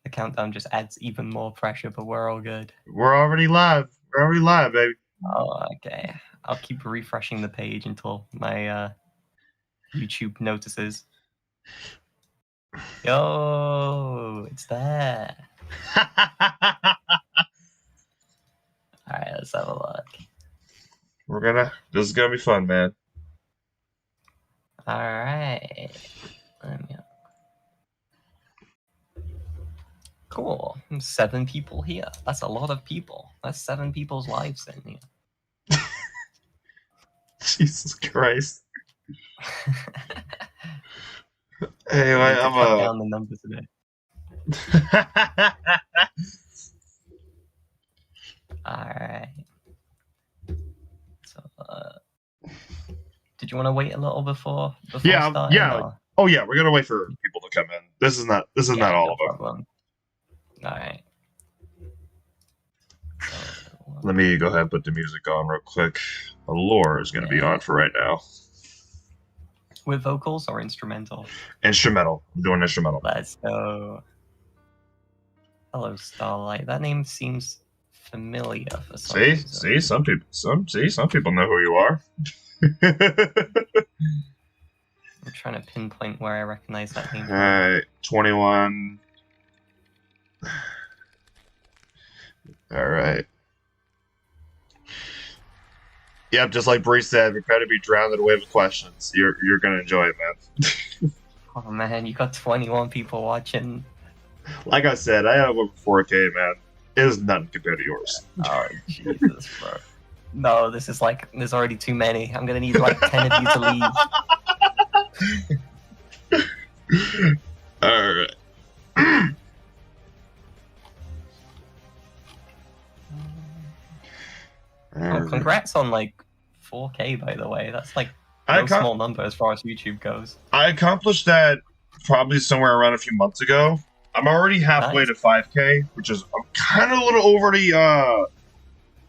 the countdown just adds even more pressure, but we're all good. We're already live. We're already live, baby. Oh, okay. I'll keep refreshing the page until my YouTube notices. Yo, it's there. Alright, let's have a look. This is gonna be fun, man. Alright. Cool. 7 people here. That's a lot of people. That's 7 people's lives in here. Jesus Christ. Anyway, I'm cut down the numbers a bit. Alright. So, did you want to wait a little before yeah, starting? Yeah. Or? Oh yeah, we're gonna wait for people to come in. This is not all of them. Alright. So, let me go ahead and put the music on real quick. The lore is gonna be on for right now. With vocals or instrumental? Instrumental. I'm doing instrumental. Let's go. Hello, Starlight. That name seems familiar for some reason. See, some people know who you are. I'm trying to pinpoint where I recognize that name. Alright, 21. Alright. Yep, just like Bree said, prepare to be drowned in a wave of questions. You're gonna enjoy it, man. Oh man, you got 21 people watching. Like I said, I have over 4K, man. It is nothing compared to yours. Oh Jesus, bro. No, there's already too many. I'm gonna need like 10 of you to leave. Alright. Oh, congrats on like 4K, by the way. That's like no small number as far as YouTube goes. I accomplished that probably somewhere around a few months ago. I'm already halfway to 5K, which is I'm kind of a little over the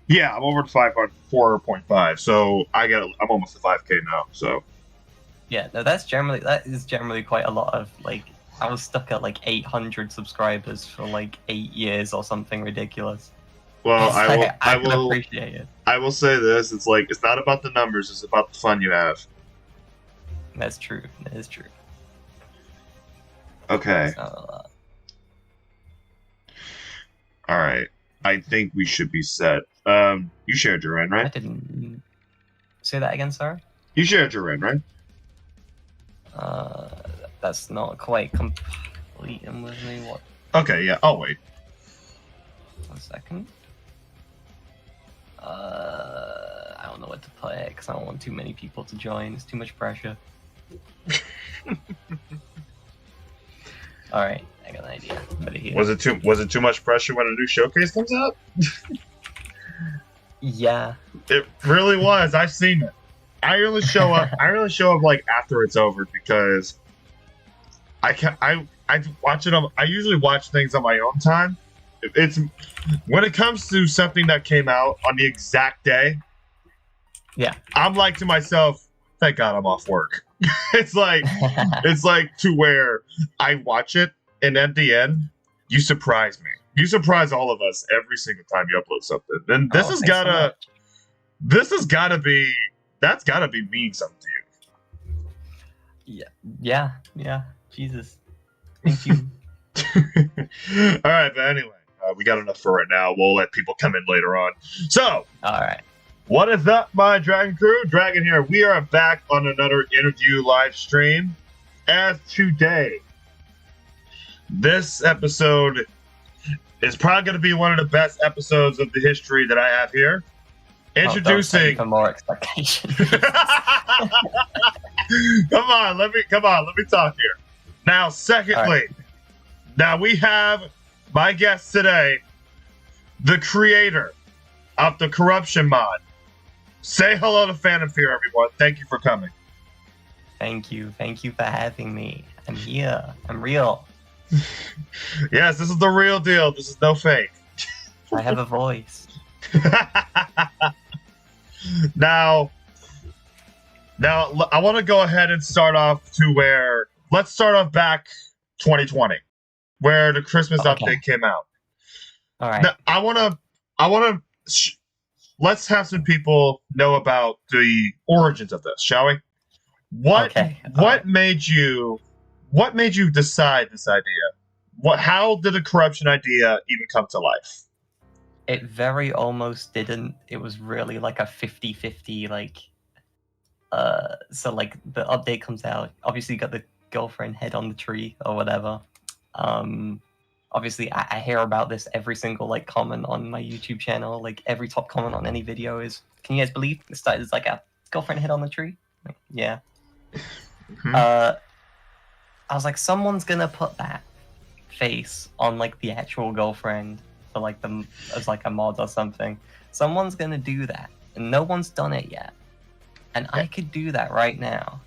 yeah, I'm over to 4.5. So I'm almost to 5K now. So yeah, no, that is generally quite a lot of like. I was stuck at like 800 subscribers for like 8 years or something ridiculous. Well, I will appreciate it. I will say this: it's not about the numbers; it's about the fun you have. That's true. That is true. Okay. All right. I think we should be set. You shared your end, right? I didn't say that again, sorry. You shared your end, right? That's not quite complete. And with me, what? Okay, yeah. I'll wait. 1 second. I don't know what to play because I don't want too many people to join. It's too much pressure. All right, I got an idea. Was it too much pressure when a new showcase comes out? Yeah, it really was. I've seen it. I really show up like after it's over because I watch it on. I usually watch things on my own time. It's when it comes to something that came out on the exact day. Yeah, I'm like to myself, thank God I'm off work. it's like to where I watch it and at the end you surprise me. You surprise all of us every single time you upload something. And that's gotta mean something to you. Yeah. Jesus. Thank you. All right, but anyway, we got enough for right now. We'll let people come in later on. So, all right. What is up, my Dragon crew? Dragon here. We are back on another interview live stream. As today, this episode is probably going to be one of the best episodes of the history that I have here. Introducing for more expectations. Come on, let me talk here. Now, secondly, now we have my guest today, the creator of the corruption mod. Say hello to PhantomFear, everyone. Thank you for coming. Thank you for having me. I'm here. I'm real. Yes, this is the real deal. This is no fake. I have a voice. Now, I want to go ahead and start off to where... Let's start off back 2020. where the Christmas Okay. update came out. All right. Now, I wanna. Let's have some people know about the origins of this, shall we? What Okay. what made you decide this idea? How did a corruption idea even come to life? It very almost didn't. It was really like a 50-50, like so like the update comes out. Obviously you got the girlfriend head on the tree or whatever. Obviously I hear about this every single like comment on my YouTube channel. Like every top comment on any video is, can you guys believe it started as like a girlfriend head on the tree? Like, yeah. Mhm. I was like, someone's gonna put that face on like the actual girlfriend for like the as like a mod or something. Someone's gonna do that, and no one's done it yet. And I could do that right now,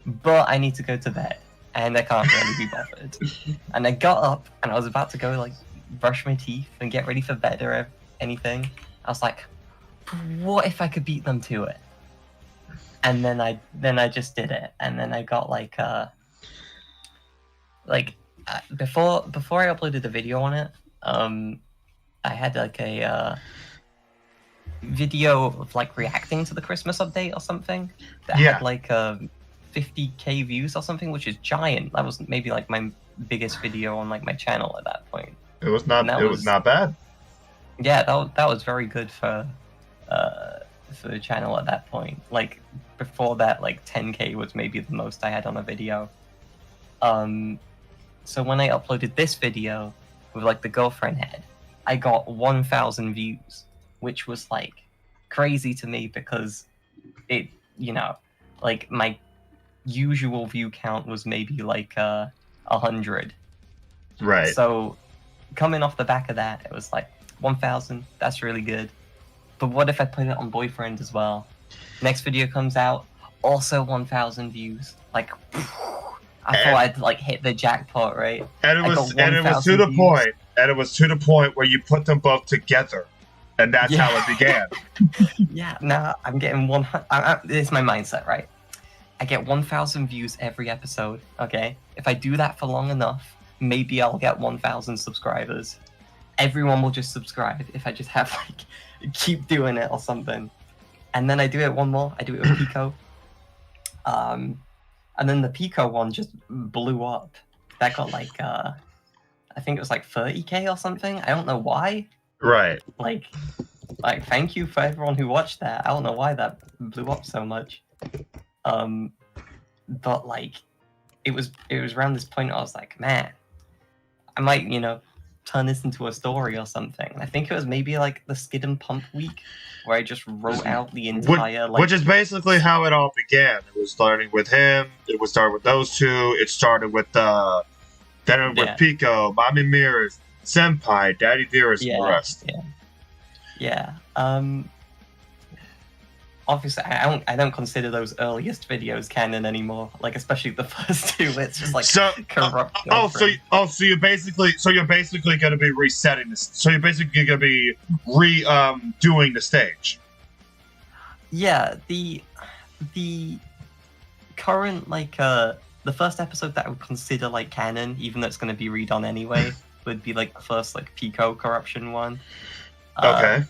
but I need to go to bed, and I can't really be bothered. And I got up, and I was about to go like brush my teeth and get ready for bed or anything. I was like, what if I could beat them to it? And then I just did it, and then I got before I uploaded the video on it, I had like a video of like reacting to the Christmas update or something that had like 50k views or something, which is giant. That was maybe like my biggest video on like my channel at that point. It was not. It was not bad. Yeah, that was very good for the channel at that point. Like before that, like 10k was maybe the most I had on a video. So when I uploaded this video with like the girlfriend head, I got 1,000 views, which was like crazy to me because it, you know, like my usual view count was maybe like 100. Right. So coming off the back of that, it was like 1,000. That's really good. But what if I put it on boyfriend as well? Next video comes out, also 1,000 views. Like, I thought I'd like hit the jackpot, right? And it was to the point. And it was to the point where you put them both together, and that's how it began. Yeah, no, I'm getting 100. This is my mindset, right? I get 1,000 views every episode. Okay, if I do that for long enough, maybe I'll get 1,000 subscribers. Everyone will just subscribe if I just have like keep doing it or something. And then I do it one more. I do it with Pico. And then the Pico one just blew up. That got like, I think it was like 30k or something. I don't know why. Right. Like, thank you for everyone who watched that. I don't know why that blew up so much. But like, it was around this point I was like, man, I might, you know, turn this into a story or something. I think it was maybe like the Skid and Pump week where I just wrote out the entire which is basically how it all began. It was starting with him. It was started with those two. It started with with Pico, Mommy Mirrors, Senpai, Daddy Dearest, and the rest. Yeah. Obviously, I don't consider those earliest videos canon anymore. Like, especially the first two. It's just like corrupt. So you're basically going to be resetting this. So you're basically going to be doing the stage. Yeah, the current like the first episode that I would consider like canon, even though it's going to be redone anyway, would be like the first like Pico corruption one. Okay.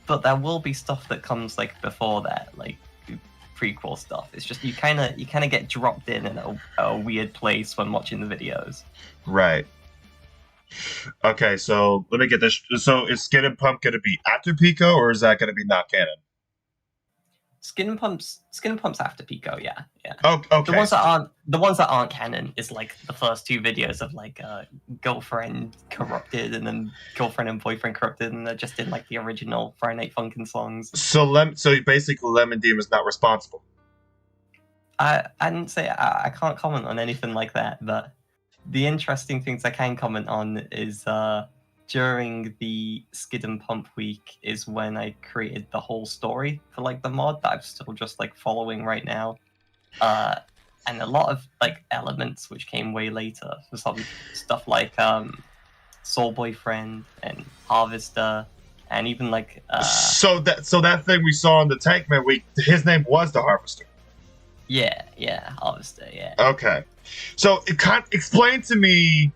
But there will be stuff that comes like before that, like prequel stuff. It's just you kind of get dropped in a weird place when watching the videos. Right. Okay, so let me get this. So is Skin and Pump going to be after Pico, or is that going to be not canon? Skin and Pump's after Pico, yeah. Oh, okay. The ones that aren't canon is like the first two videos of like girlfriend corrupted and then girlfriend and boyfriend corrupted, and they're just in like the original Friday Night Funkin' songs. So basically, Lemon Demon is not responsible. I didn't say I can't comment on anything like that, but the interesting things I can comment on is during the Skid and Pump week is when I created the whole story for like the mod that I'm still just like following right now, and a lot of like elements which came way later for some stuff like Soul Boyfriend and Harvester, and even like so that thing we saw in the Tankman week, his name was the Harvester. Yeah, Harvester, yeah. Okay, so explain to me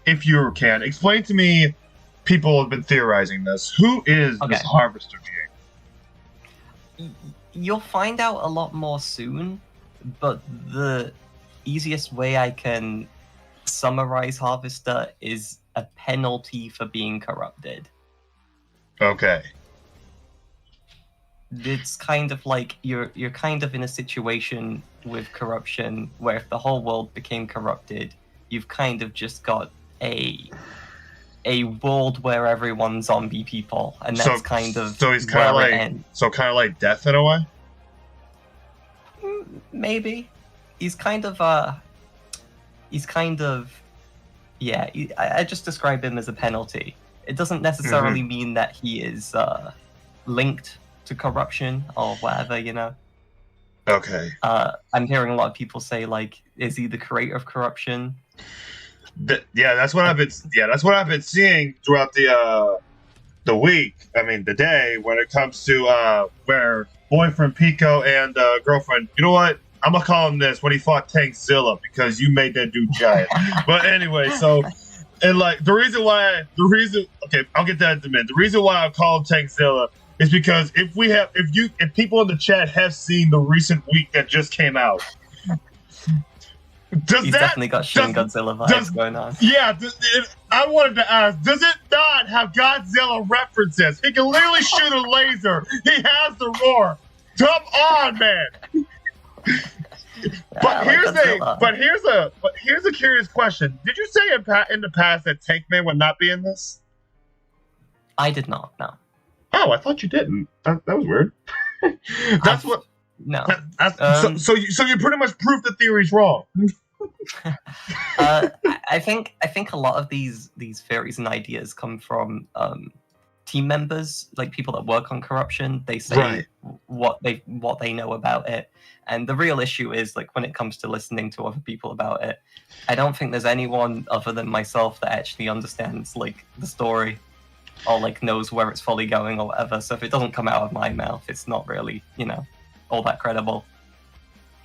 if you can, explain to me. People have been theorizing this. Who is this harvester being? You'll find out a lot more soon, but the easiest way I can summarize harvester is a penalty for being corrupted. Okay. It's kind of like you're kind of in a situation with corruption where if the whole world became corrupted, you've kind of just got a world where everyone's zombie people, and that's so he's kind of like death in a way. Maybe he's kind of yeah. I just describe him as a penalty. It doesn't necessarily mean that he is linked to corruption or whatever, you know. Okay. I'm hearing a lot of people say, like, is he the creator of corruption? That's what I've been seeing throughout the week. I mean, the day when it comes to where boyfriend Pico and girlfriend. You know what? I'm gonna call him this when he fought Tankzilla because you made that dude giant. But anyway, so and like the reason okay, I'll get that in a minute. The reason why I call him Tankzilla is because if people in the chat have seen the recent week that just came out. He's definitely got Shin Godzilla vibes going on. Yeah, I wanted to ask, does it not have Godzilla references? He can literally shoot a laser. He has the roar. Come on, man. But here's a curious question. Did you say in the past that Tankman would not be in this? I did not. No. Oh, I thought you didn't. That was weird. That's what. No. So you pretty much proved the theory's wrong. I think a lot of these theories and ideas come from team members, like people that work on corruption. They say what they know about it, and the real issue is like when it comes to listening to other people about it. I don't think there's anyone other than myself that actually understands like the story or like knows where it's fully going or whatever. So if it doesn't come out of my mouth, it's not really, you know, all that credible.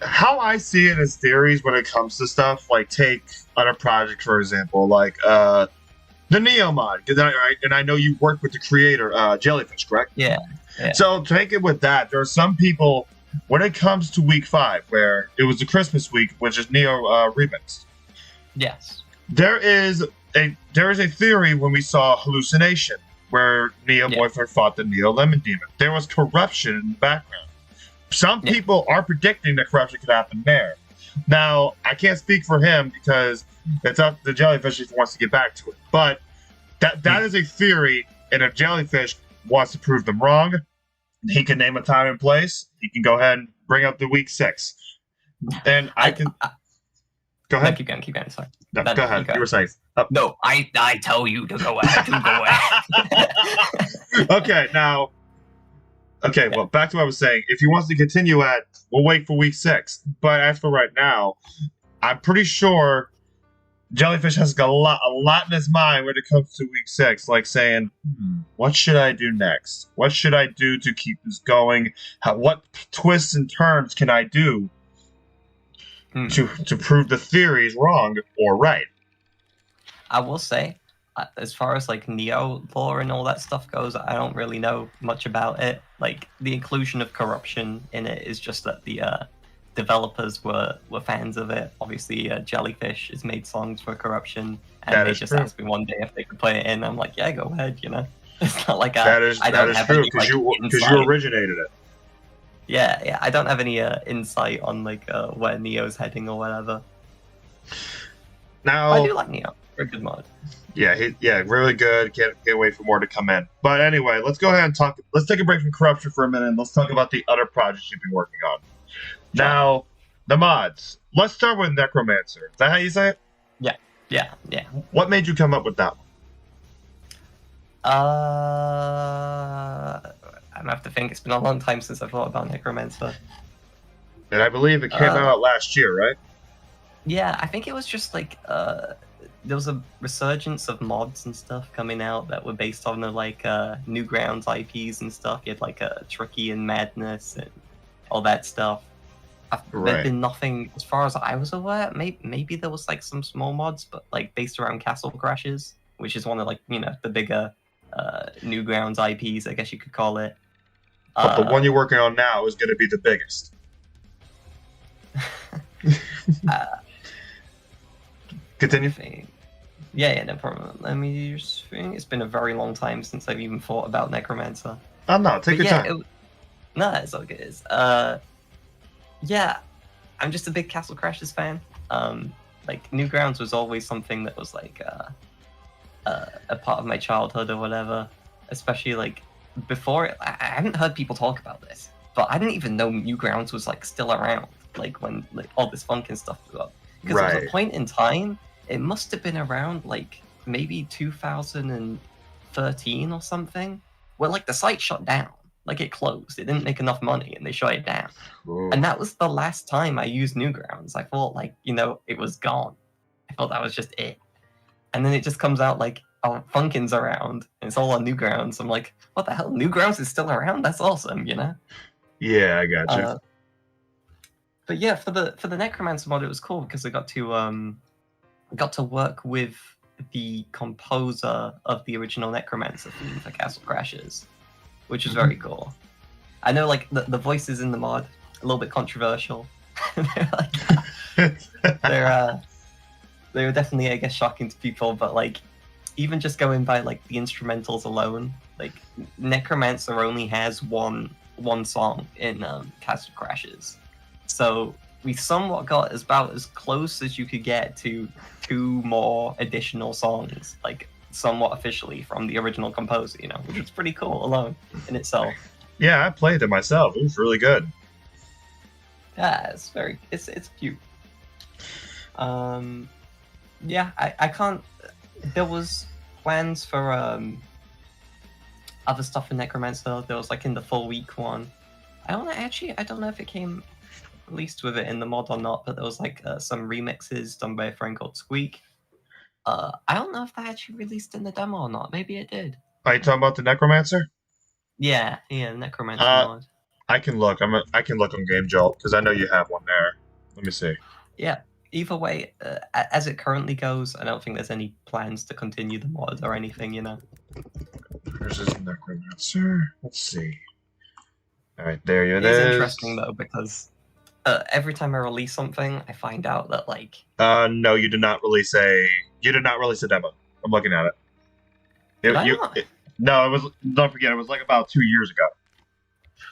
How I see it as theories when it comes to stuff, like take on a project, for example, like the Neo mod, and I know you worked with the creator, Jellyfish, correct? Yeah. So take it with that. There are some people, when it comes to week 5, where it was the Christmas week, which is Neo remix. Yes. There is a theory when we saw Hallucination, where Neo boyfriend fought the Neo Lemon Demon. There was corruption in the background. Some people are predicting that corruption could happen there. Now, I can't speak for him because it's up to the Jellyfish if he wants to get back to it. But that is a theory, and if Jellyfish wants to prove them wrong, he can name a time and place. He can go ahead and bring up the week 6. And I can... Go ahead. No, keep going. Sorry. No, go ahead. You were saying... No, I tell you to go ahead. Okay, now... Okay, well, back to what I was saying. If he wants to continue we'll wait for week 6. But as for right now, I'm pretty sure Jellyfish has got a lot in his mind when it comes to week 6, like saying, what should I do next? What should I do to keep this going? What twists and turns can I do to prove the theories wrong or right? I will say, as far as like Neo lore and all that stuff goes, I don't really know much about it. Like the inclusion of corruption in it is just that the developers were fans of it. Obviously, Jellyfish has made songs for corruption, and they just asked me one day if they could play it in. I'm like, yeah, go ahead. You know, it's not like that is true because you originated it. Yeah, I don't have any insight on like where Neo's heading or whatever. Now I do like Neo. Very good mod. Yeah, really good. Can't wait for more to come in. But anyway, let's go ahead and talk. Let's take a break from corruption for a minute. And let's talk about the other projects you've been working on. Sure. Now, the mods. Let's start with Necromancer. Is that how you say it? Yeah. What made you come up with that one? I'm gonna have to think. It's been a long time since I've thought about Necromancer. And I believe it came out last year, right? Yeah, I think it was just like there was a resurgence of mods and stuff coming out that were based on the like Newgrounds IPs and stuff. You had like Tricky and Madness and all that stuff. There'd been nothing, as far as I was aware. Maybe there was like some small mods, but like based around Castle Crashes, which is one of like the bigger Newgrounds IPs, I guess you could call it. But the one you're working on now is going to be the biggest. Continue. Yeah, no problem. Let me just think. It's been a very long time since I've even thought about Necromancer. Oh no, take your time. No, it's all good. Yeah, I'm just a big Castle Crashes fan. Like Newgrounds was always something that was like a part of my childhood or whatever. Especially like before, I hadn't heard people talk about this, but I didn't even know Newgrounds was like still around. Like when like all this funkin' stuff blew up, because there was a point in time. It must have been around like maybe 2013 or something, where like the site shut down. Like it closed. It didn't make enough money and they shut it down. Ooh. And that was the last time I used Newgrounds. I thought like, it was gone. I thought that was just it. And then it just comes out like, oh, Funkin's around and it's all on Newgrounds. I'm like, what the hell? Newgrounds is still around? That's awesome, Yeah, I got you. But yeah, for the Necromancer mod, it was cool because I got to work with the composer of the original Necromancer theme for Castle Crashes, which was very cool. I know, like, the voices in the mod, a little bit controversial. They're definitely, I guess, shocking to people, but, like, even just going by, like, the instrumentals alone, like, Necromancer only has one song in Castle Crashes. So we somewhat got about as close as you could get to 2 more additional songs, like somewhat officially from the original composer, which was pretty cool alone in itself. Yeah, I played it myself. It was really good. Yeah, it's cute. Yeah, I can't. There was plans for other stuff in Necromancer. There was like in the full week one. I don't know if it came released with it in the mod or not, but there was like some remixes done by a friend called Squeak. I don't know if that actually released in the demo or not. Maybe it did. Are you talking about the Necromancer? Yeah, Necromancer mod. I can look. I can look on Game Jolt because I know you have one there. Let me see. Yeah. Either way, as it currently goes, I don't think there's any plans to continue the mod or anything. There's this Necromancer. Let's see. All right, there it is. It's interesting though because every time I release something, I find out that like. No, you did not release a demo. I'm looking at it. No, it was. Don't forget, it was like about 2 years ago.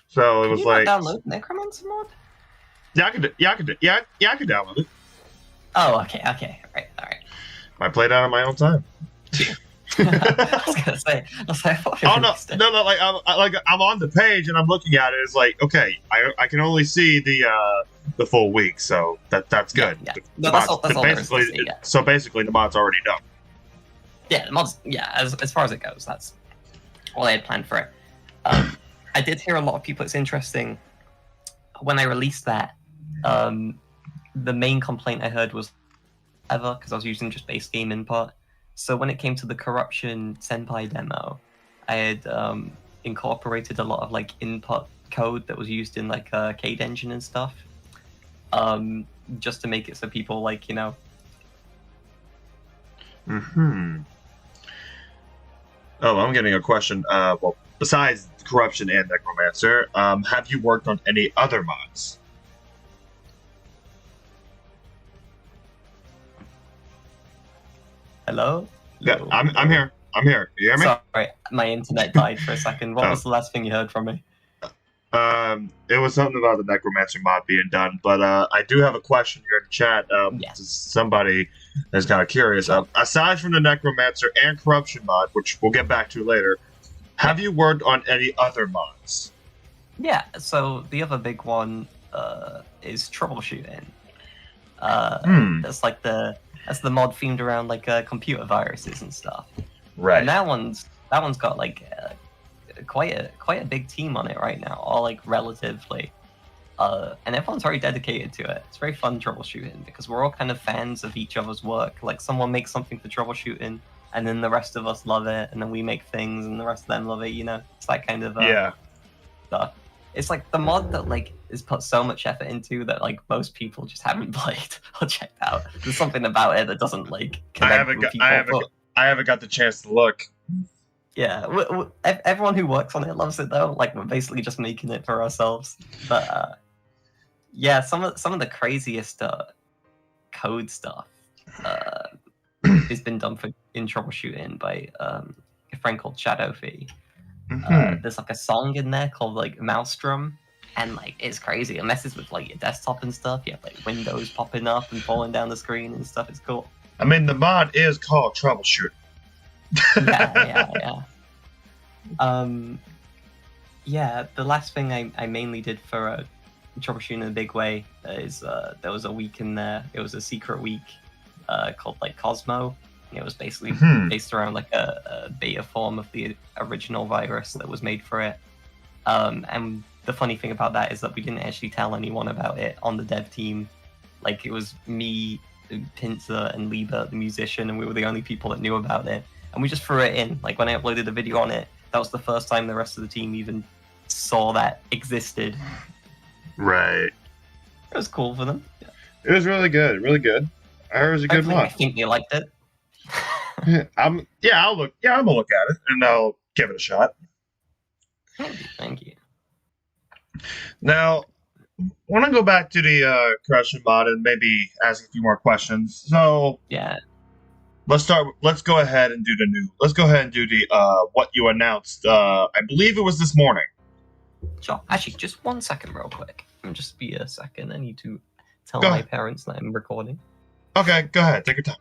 So it was like. Can you download Necromancer mod? Yeah, I could download it. Oh, okay, all right. I played it on my own time. I was gonna say. I thought no. Like I'm on the page and I'm looking at it. It's like, okay, I can only see the full week, so that's good. Yeah. No, that's all basically, see, yeah. So basically, the mod's already done. Yeah, the mod's as far as it goes, that's all I had planned for it. I did hear a lot of people. It's interesting when I released that. The main complaint I heard was because I was using just base game input. So when it came to the Corruption Senpai demo, I had incorporated a lot of like input code that was used in like Cade Engine and stuff, just to make it so people like Oh, I'm getting a question. Well, besides Corruption and Necromancer, have you worked on any other mods? Hello? Yeah, I'm here. I'm here. You hear me? Sorry, my internet died for a second. What was the last thing you heard from me? It was something about the Necromancer mod being done, but I do have a question here in the chat. Somebody is kind of curious. Aside from the Necromancer and Corruption mod, which we'll get back to later, have you worked on any other mods? Yeah, so the other big one is troubleshooting. That's like that's the mod themed around like computer viruses and stuff. Right. And that one's got like quite a big team on it right now, all like relatively. And everyone's very dedicated to it. It's very fun troubleshooting because we're all kind of fans of each other's work. Like someone makes something for troubleshooting, and then the rest of us love it, and then we make things, and the rest of them love it. It's that kind of stuff. it's like the mod that like is put so much effort into that like most people just haven't played or checked out. There's something about it that doesn't like connect with people. I haven't got the chance to look. Yeah, everyone who works on it loves it though. Like we're basically just making it for ourselves. But yeah, some of the craziest code stuff has been done in troubleshooting by a friend called Shadowfee. There's like a song in there called like Maelstrom, and like it's crazy. It messes with like your desktop and stuff. You have like windows popping up and falling down the screen and stuff. It's cool. I mean, the mod is called troubleshooting. Yeah. Yeah, the last thing I mainly did for troubleshooting in a big way is there was a week in there. It was a secret week called like Cosmo. It was basically based around like a beta form of the original virus that was made for it. And the funny thing about that is that we didn't actually tell anyone about it on the dev team. Like it was me, Pincer, and Liebert, the musician, and we were the only people that knew about it. And we just threw it in. Like when I uploaded a video on it, that was the first time the rest of the team even saw that existed. Right. It was cool for them. Yeah. It was really good. Really good. I heard it was a good mod. I think they liked it. I'm gonna look at it and I'll give it a shot. Thank you. Now, I want to go back to the corruption mod and maybe ask a few more questions. So yeah, let's go ahead and do the what you announced. I believe it was this morning. Sure. Actually, just 1 second, real quick. Just be a second. I need to tell my parents that I'm recording. Okay, go ahead. Take your time.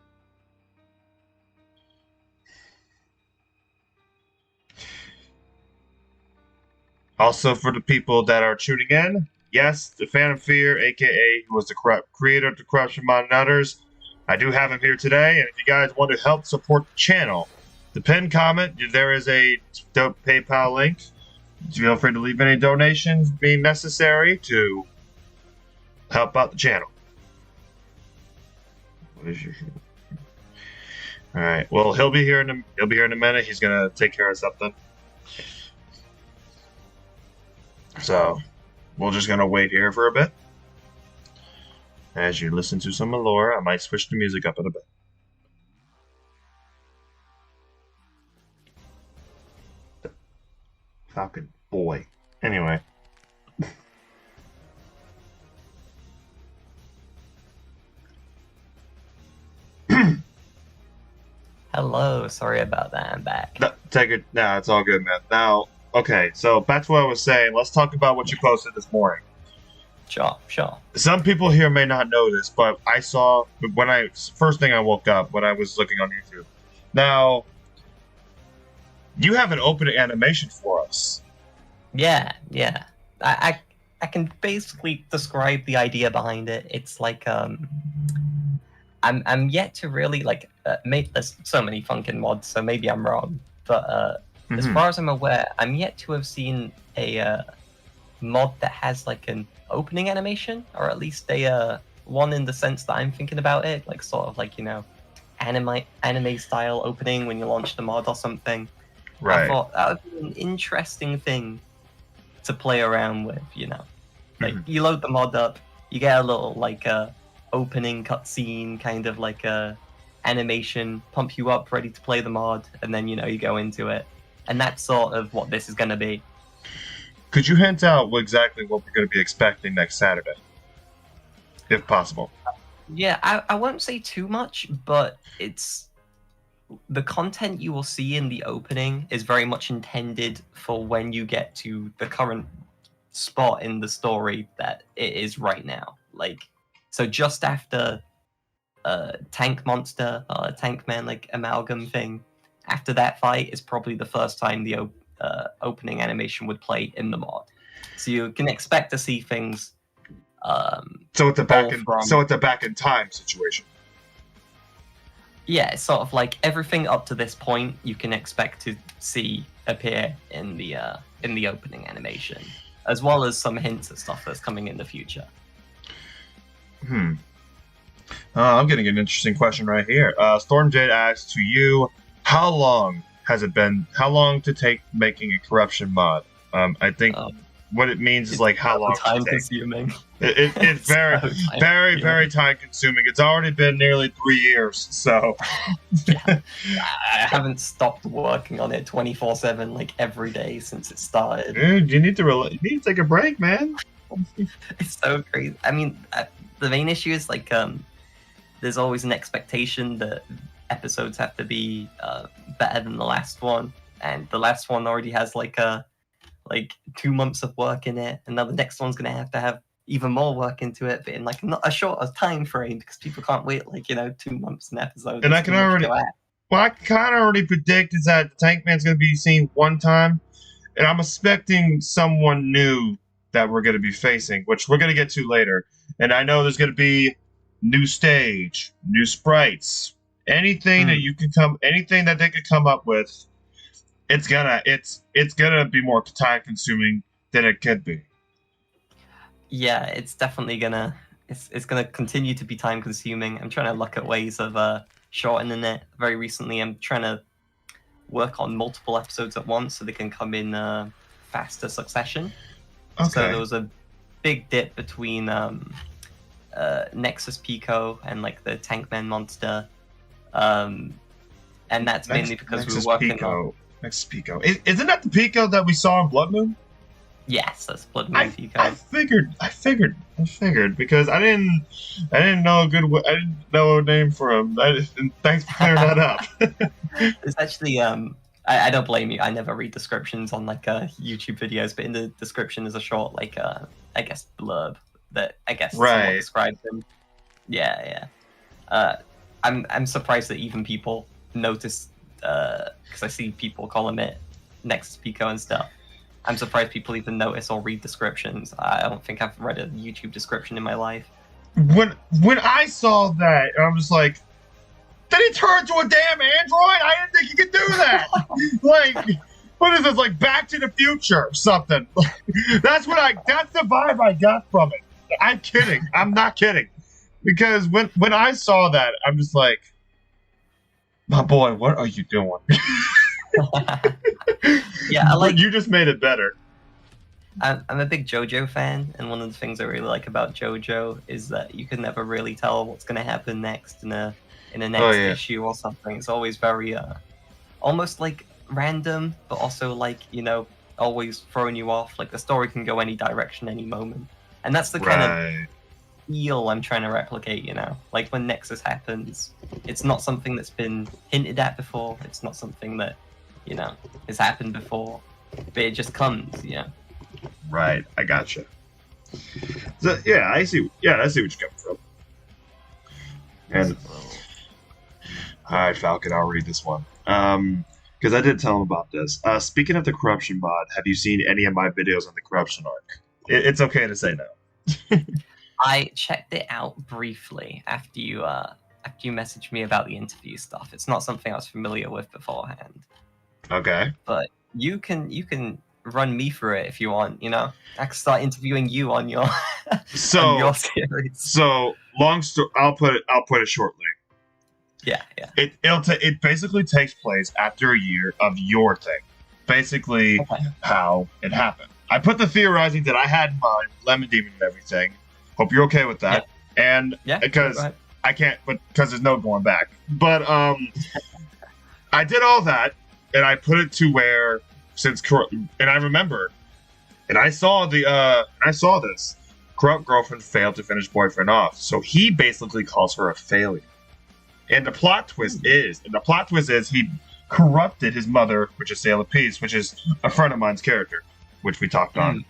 Also, for the people that are tuning in, yes, the PhantomFear, aka who was the creator of the corruption mod and others, I do have him here today. And if you guys want to help support the channel, the pinned comment, there is a PayPal link. Feel free to leave any donations being necessary to help out the channel. All right. Well, he'll be here in a minute. He's gonna take care of something. So we're just gonna wait here for a bit. As you listen to some Lair, I might switch the music up in a bit. Falcon boy. Anyway. Hello, sorry about that. I'm back. No, it's all good, man. Now, okay, so back to what I was saying. Let's talk about what you posted this morning. Sure. Some people here may not know this, but I saw first thing I woke up when I was looking on YouTube. Now, you have an opening animation for us. Yeah. I can basically describe the idea behind it. It's like I'm yet to really like there's so many Funkin mods, so maybe I'm wrong. But as far as I'm aware, I'm yet to have seen a mod that has like an opening animation, or at least a one in the sense that I'm thinking about it, like sort of like, you know, anime style opening when you launch the mod or something. Right. I thought that would be an interesting thing to play around with, you know. Like you load the mod up, you get a little like opening cutscene, kind of like a animation, pump you up ready to play the mod, and then, you know, you go into it. And that's sort of what this is going to be. Could you hint out exactly what we're going to be expecting next Saturday, if possible? Yeah, I won't say too much, but it's the content you will see in the opening is very much intended for when you get to the current spot in the story that it is right now. Like, so just after tank monster or tank man like amalgam thing, after that fight is probably the first time the opening animation would play in the mod. So you can expect to see things. So it's a back in time situation. Yeah, it's sort of like everything up to this point you can expect to see appear in the opening animation, as well as some hints at stuff that's coming in the future. I'm getting an interesting question right here. Stormjade asks to you, how long has it been? How long to take making a corruption mod? I think what it means is It's like how long time it takes. consuming. It's very, very time consuming. It's already been nearly 3 years, so. Yeah. I haven't stopped working on it 24/7 like every day since it started. Dude, you need to take a break, man. It's so crazy. I mean, the main issue is like there's always an expectation that episodes have to be better than the last one, and the last one already has like 2 months of work in it, and now the next one's gonna have to have even more work into it, but in like not a shorter time frame because people can't wait 2 months an episode. And I can already, I kind of already predict is that Tankman's gonna be seen one time, and I'm expecting someone new that we're gonna be facing, which we're gonna get to later. And I know there's gonna be new stage, new sprites, anything that anything that they could come up with. It's gonna be more time consuming than it could be. Yeah, it's definitely gonna it's gonna continue to be time consuming. I'm trying to look at ways of shortening it. Very recently, I'm trying to work on multiple episodes at once so they can come in faster succession. Okay. So there was a big dip between Nexus Pico and like the Tankman monster, and that's mainly because we were working on Nexus Pico. Isn't that the Pico that we saw in Blood Moon? Yes, that's Blood Moon Pico. I figured because I didn't know I didn't know a name for him. Thanks for clearing that up. It's actually I don't blame you. I never read descriptions on YouTube videos, but in the description is a short I guess blurb that I guess somewhat describes him. Yeah. I'm surprised that even people notice because I see people calling it Nexus Pico and stuff. I'm surprised people even notice or read descriptions. I don't think I've read a YouTube description in my life. When I saw that, I was like, did he turn into a damn android? I didn't think he could do that. What is this, like Back to the Future or something? That's the vibe I got from it. I'm kidding. I'm not kidding. Because when I saw that, I'm just like, my boy, what are you doing? Yeah, you just made it better. I'm a big JoJo fan, and one of the things I really like about JoJo is that you can never really tell what's going to happen next in a next issue or something. It's always very almost like random, but also always throwing you off. Like the story can go any direction, any moment, and that's the kind of feel I'm trying to replicate. Like when Nexus happens, it's not something that's been hinted at before. It's not something that has happened before, but it just comes. Right, I gotcha. So I see. Yeah, I see what you're coming from. And all right, Falcon, I'll read this one. Because I did tell him about this. Speaking of the corruption mod, have you seen any of my videos on the corruption arc? It's okay to say no. I checked it out briefly after you messaged me about the interview stuff. It's not something I was familiar with beforehand. Okay. But you can run me through it if you want. I can start interviewing you on your on your series. So long story. I'll put it shortly. Yeah. It basically takes place after a year of your thing. Basically, how it happened. I put the theorizing that I had in mind, Lemon Demon and everything. Hope you're okay with that. Yeah. And because I can't, because there's no going back. But I did all that, and I put it to where and I remember, and I saw this. Corrupt girlfriend failed to finish boyfriend off, so he basically calls her a failure. And the plot twist is he corrupted his mother, which is Sailor Peace, which is a friend of mine's character, which we talked on.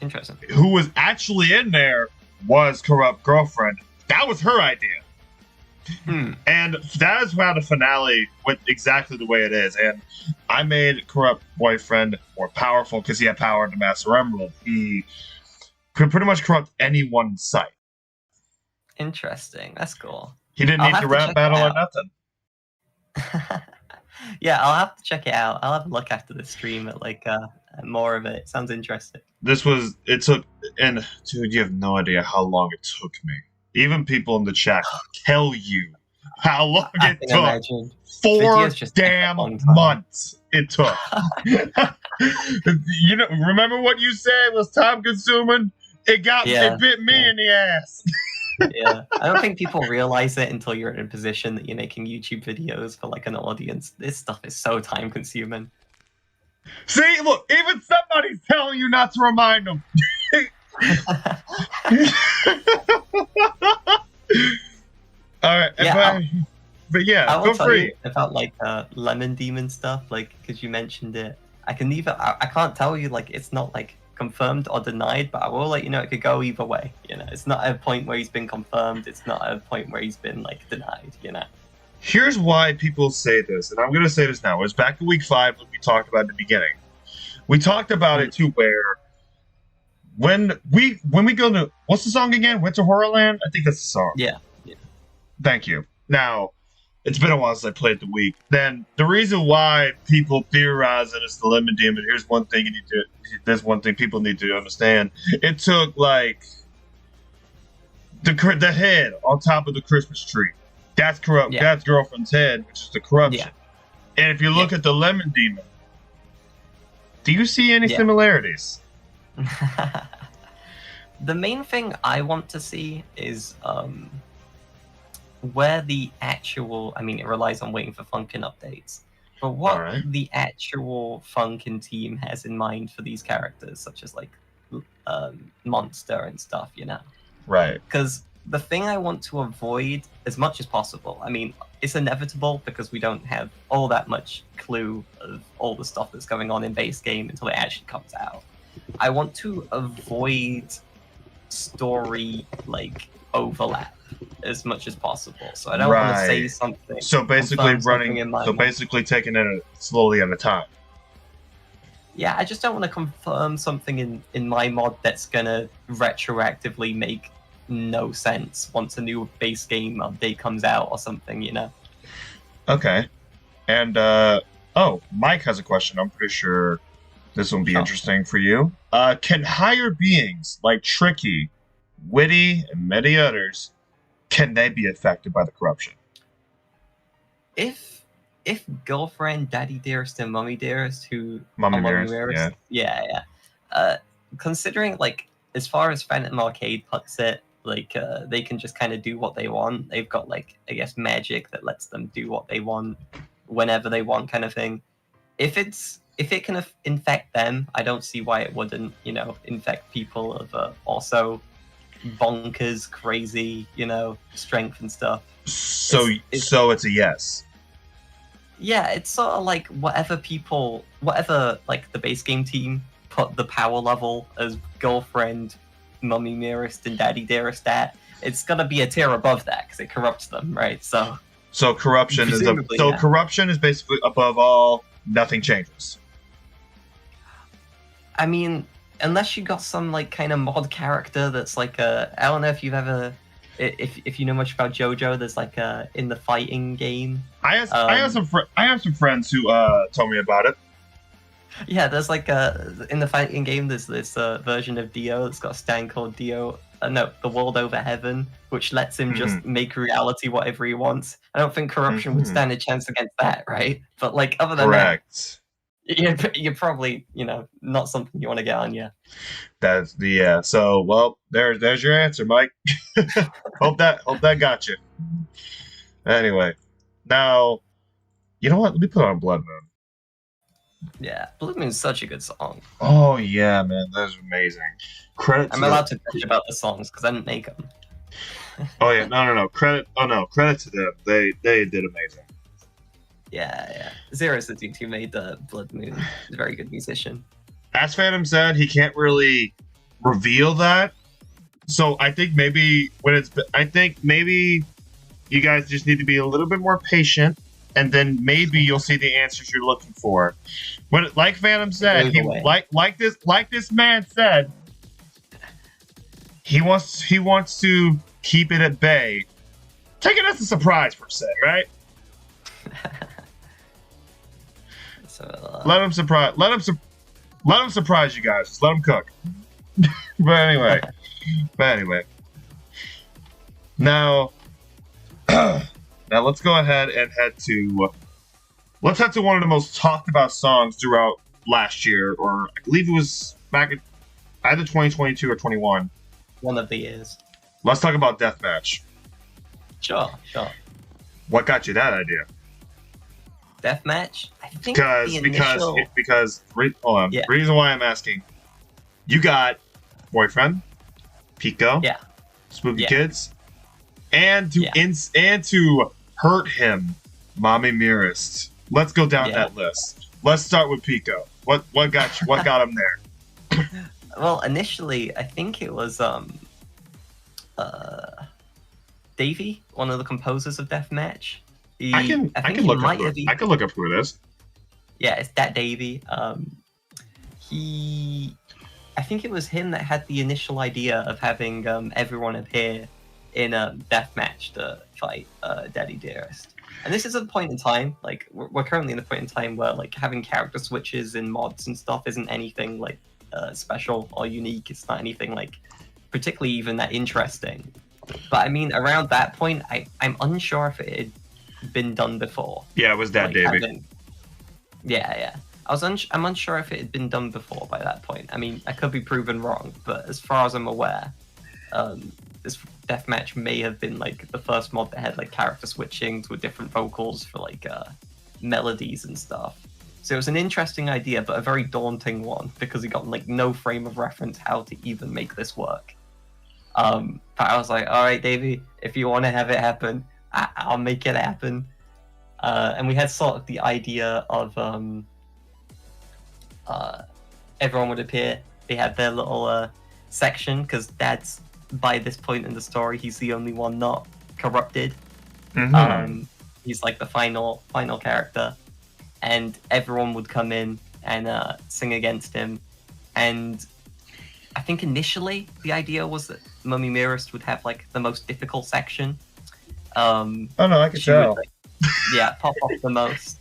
Interesting. Who was actually in there was corrupt girlfriend. That was her idea. And that is how the finale went exactly the way it is. And I made corrupt boyfriend more powerful because he had power in the Master Emerald. He could pretty much corrupt anyone in sight. Interesting. That's cool. He didn't need to rap battle or nothing. Yeah, I'll have to check it out. I'll have a look after the stream at more of it. Sounds interesting. It took, and dude, you have no idea how long it took me. Even people in the chat tell you how long I it can took. imagine. 4 Videos just take a damn long time. months it took. You know, remember what you said was time consuming? It bit me in the ass. Yeah, I don't think people realize it until you're in a position that you're making YouTube videos for like an audience. This stuff is so time consuming. See, look, even somebody's telling you not to remind them. All right, Yeah, but yeah, I will feel tell free. you about like lemon demon stuff, like because you mentioned it. I can't tell you like it's not like confirmed or denied, but I will let you know it could go either way. You know, it's not a point where he's been confirmed. It's not a point where he's been like denied. You know. Here's why people say this, and I'm going to say this now. It was back in week 5 when we talked about it at the beginning. We talked about it too, where when we go to, what's the song again? Winter Horrorland? I think that's the song. Yeah. Thank you. Now, it's been a while since I played the week. Then the reason why people theorize that it's the lemon demon. There's one thing people need to understand. It took like the head on top of the Christmas tree. That's corrupt. Yeah. That's girlfriend's head, which is the corruption. Yeah. And if you look at the lemon demon, do you see any similarities? The main thing I want to see is where the actual, I mean, it relies on waiting for Funkin updates, but what the actual Funkin team has in mind for these characters, such as like Monster and stuff, you know? Right. Because the thing I want to avoid as much as possible, I mean, it's inevitable because we don't have all that much clue of all the stuff that's going on in base game until it actually comes out. I want to avoid story like overlap as much as possible, so I don't want to say something. So basically basically taking it slowly at a time. Yeah, I just don't want to confirm something in my mod that's gonna retroactively make no sense once a new base game update comes out or something, you know. Okay. And Mike has a question. I'm pretty sure this will be interesting for you. Can higher beings like Tricky, Witty, and many others, can they be affected by the corruption? If Girlfriend, Daddy Dearest, and Mummy Dearest, considering like as far as Phantom Arcade puts it, like they can just kind of do what they want. They've got like, I guess, magic that lets them do what they want whenever they want, kind of thing. If it can infect them, I don't see why it wouldn't, you know, infect people of also bonkers, crazy, you know, strength and stuff. So it's a yes. Yeah, it's sort of like whatever like the base game team put the power level as Girlfriend, Mummy Nearest, and Daddy Dearest at, it's gonna be a tier above that because it corrupts them, right? So corruption corruption is basically above all. Nothing changes. I mean, unless you got some like kind of mod character that's like I don't know if you've ever, if you know much about JoJo, there's like in the fighting game. I have some friends who told me about it. Yeah, there's like in the fighting game, there's this version of Dio that's got a stand called Dio. The World Over Heaven, which lets him just make reality whatever he wants. I don't think corruption would stand a chance against that, right? But like other than that, you're probably, you know, not something you want to get on. Yeah, that's the So well, there's your answer, Mike. hope that got you. Anyway, now you know what? Let me put on Blood Moon. Yeah, Blood Moon's such a good song. Oh yeah, man, that's amazing. I'm allowed to bitch about the songs because I didn't make them. Oh yeah, no. Credit to them. They did amazing. Yeah. Zero's the dude who made the Blood Moon. He's a very good musician. As Phantom said, he can't really reveal that. So I think maybe you guys just need to be a little bit more patient, and then maybe you'll see the answers you're looking for. But like Phantom said, like this man said, he wants to keep it at bay. Take it as a surprise per se, right? Let him surprise you guys. Just let him cook. but anyway. Now Now let's go ahead and head to one of the most talked about songs throughout last year, or I believe it was back in either 2022 or 21. One of the years. Let's talk about Deathmatch. Sure. What got you that idea? Deathmatch? I think because hold on. Yeah. Reason why I'm asking, you got boyfriend, Pico, Yeah. Spooky Yeah. Kids, and to hurt him, Mommy Mirrorist. Let's go down that list. Let's start with Pico. What got him there? Well, initially, I think it was Davey, one of the composers of Deathmatch. I can look up who it is. Yeah, it's that Davey. I think it was him that had the initial idea of having everyone appear in a deathmatch to fight Daddy Dearest. And this is a point in time, like we're currently in a point in time where like having character switches in mods and stuff isn't anything like special or unique. It's not anything like particularly even that interesting. But I mean, around that point, I'm unsure if it had been done before. Yeah, it was that Davey. Yeah. I'm unsure if it had been done before by that point. I mean, I could be proven wrong, but as far as I'm aware, this deathmatch may have been like the first mod that had like character switching to different vocals for like melodies and stuff. So it was an interesting idea, but a very daunting one because he got like no frame of reference how to even make this work. But I was like, all right, Davey, if you want to have it happen, I'll make it happen. And we had sort of the idea of everyone would appear. They had their little section because Dad's by this point in the story, he's the only one not corrupted. Mm-hmm. He's like the final character, and everyone would come in and sing against him. And I think initially the idea was that Mummy Mirrorist would have like the most difficult section. Oh no, I can tell. Would, like, pop off the most.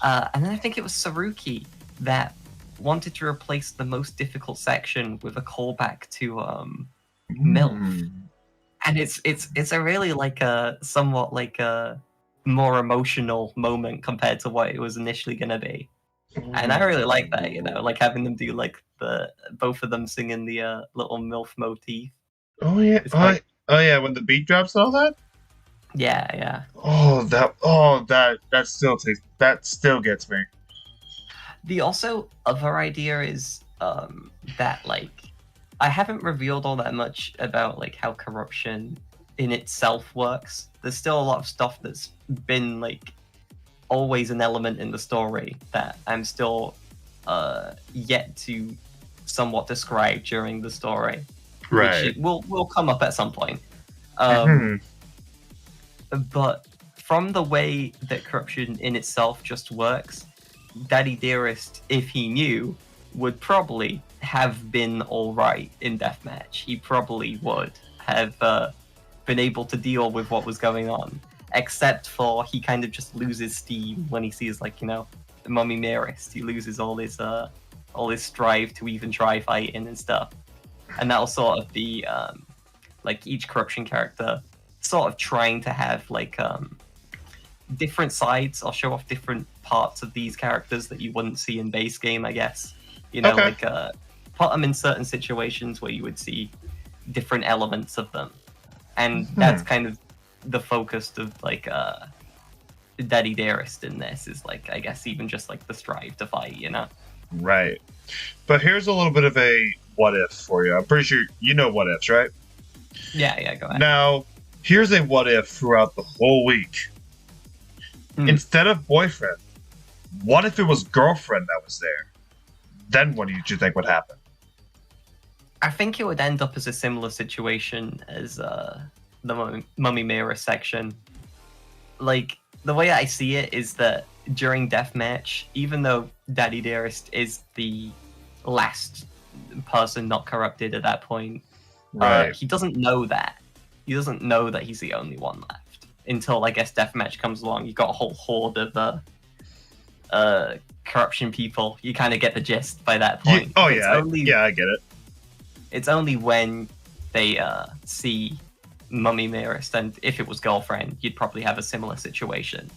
And then I think it was Saruki that wanted to replace the most difficult section with a callback to MILF. And it's a really like a somewhat like a more emotional moment compared to what it was initially gonna be. And I really like that, like having them do like both of them singing the little MILF motif. Oh yeah, when the beat drops and all that? Yeah. That still gets me. The also other idea is that like I haven't revealed all that much about like how corruption in itself works. There's still a lot of stuff that's been like always an element in the story that I'm still yet to somewhat describe during the story. Right. Which will come up at some point. But from the way that corruption in itself just works, Daddy Dearest, if he knew, would probably have been alright in Deathmatch. He probably would have been able to deal with what was going on. Except for he kind of just loses steam when he sees like, Mummy Mirrorist. He loses all his strive to even try fighting and stuff. And that'll sort of be like each corruption character sort of trying to have like different sides. I'll show off different parts of these characters that you wouldn't see in base game, I guess. Like put them in certain situations where you would see different elements of them. And that's kind of the focus of like Daddy Dearest in this is like, I guess even just like the strive to fight, Right. But here's a little bit of a what if for you. I'm pretty sure you know what ifs, right? Yeah, go ahead. Now, here's a what if throughout the whole week. Instead of boyfriend, what if it was girlfriend that was there? Then what do you think would happen? I think it would end up as a similar situation as the Mummy Mirror section. Like, the way I see it is that during Deathmatch, even though Daddy Dearest is the last person not corrupted at that point, he doesn't know that. He doesn't know that he's the only one left. Until, I guess, Deathmatch comes along, you've got a whole horde of corruption people. You kind of get the gist by that point. I get it. It's only when they see Mummy Mirrorist, and if it was Girlfriend, you'd probably have a similar situation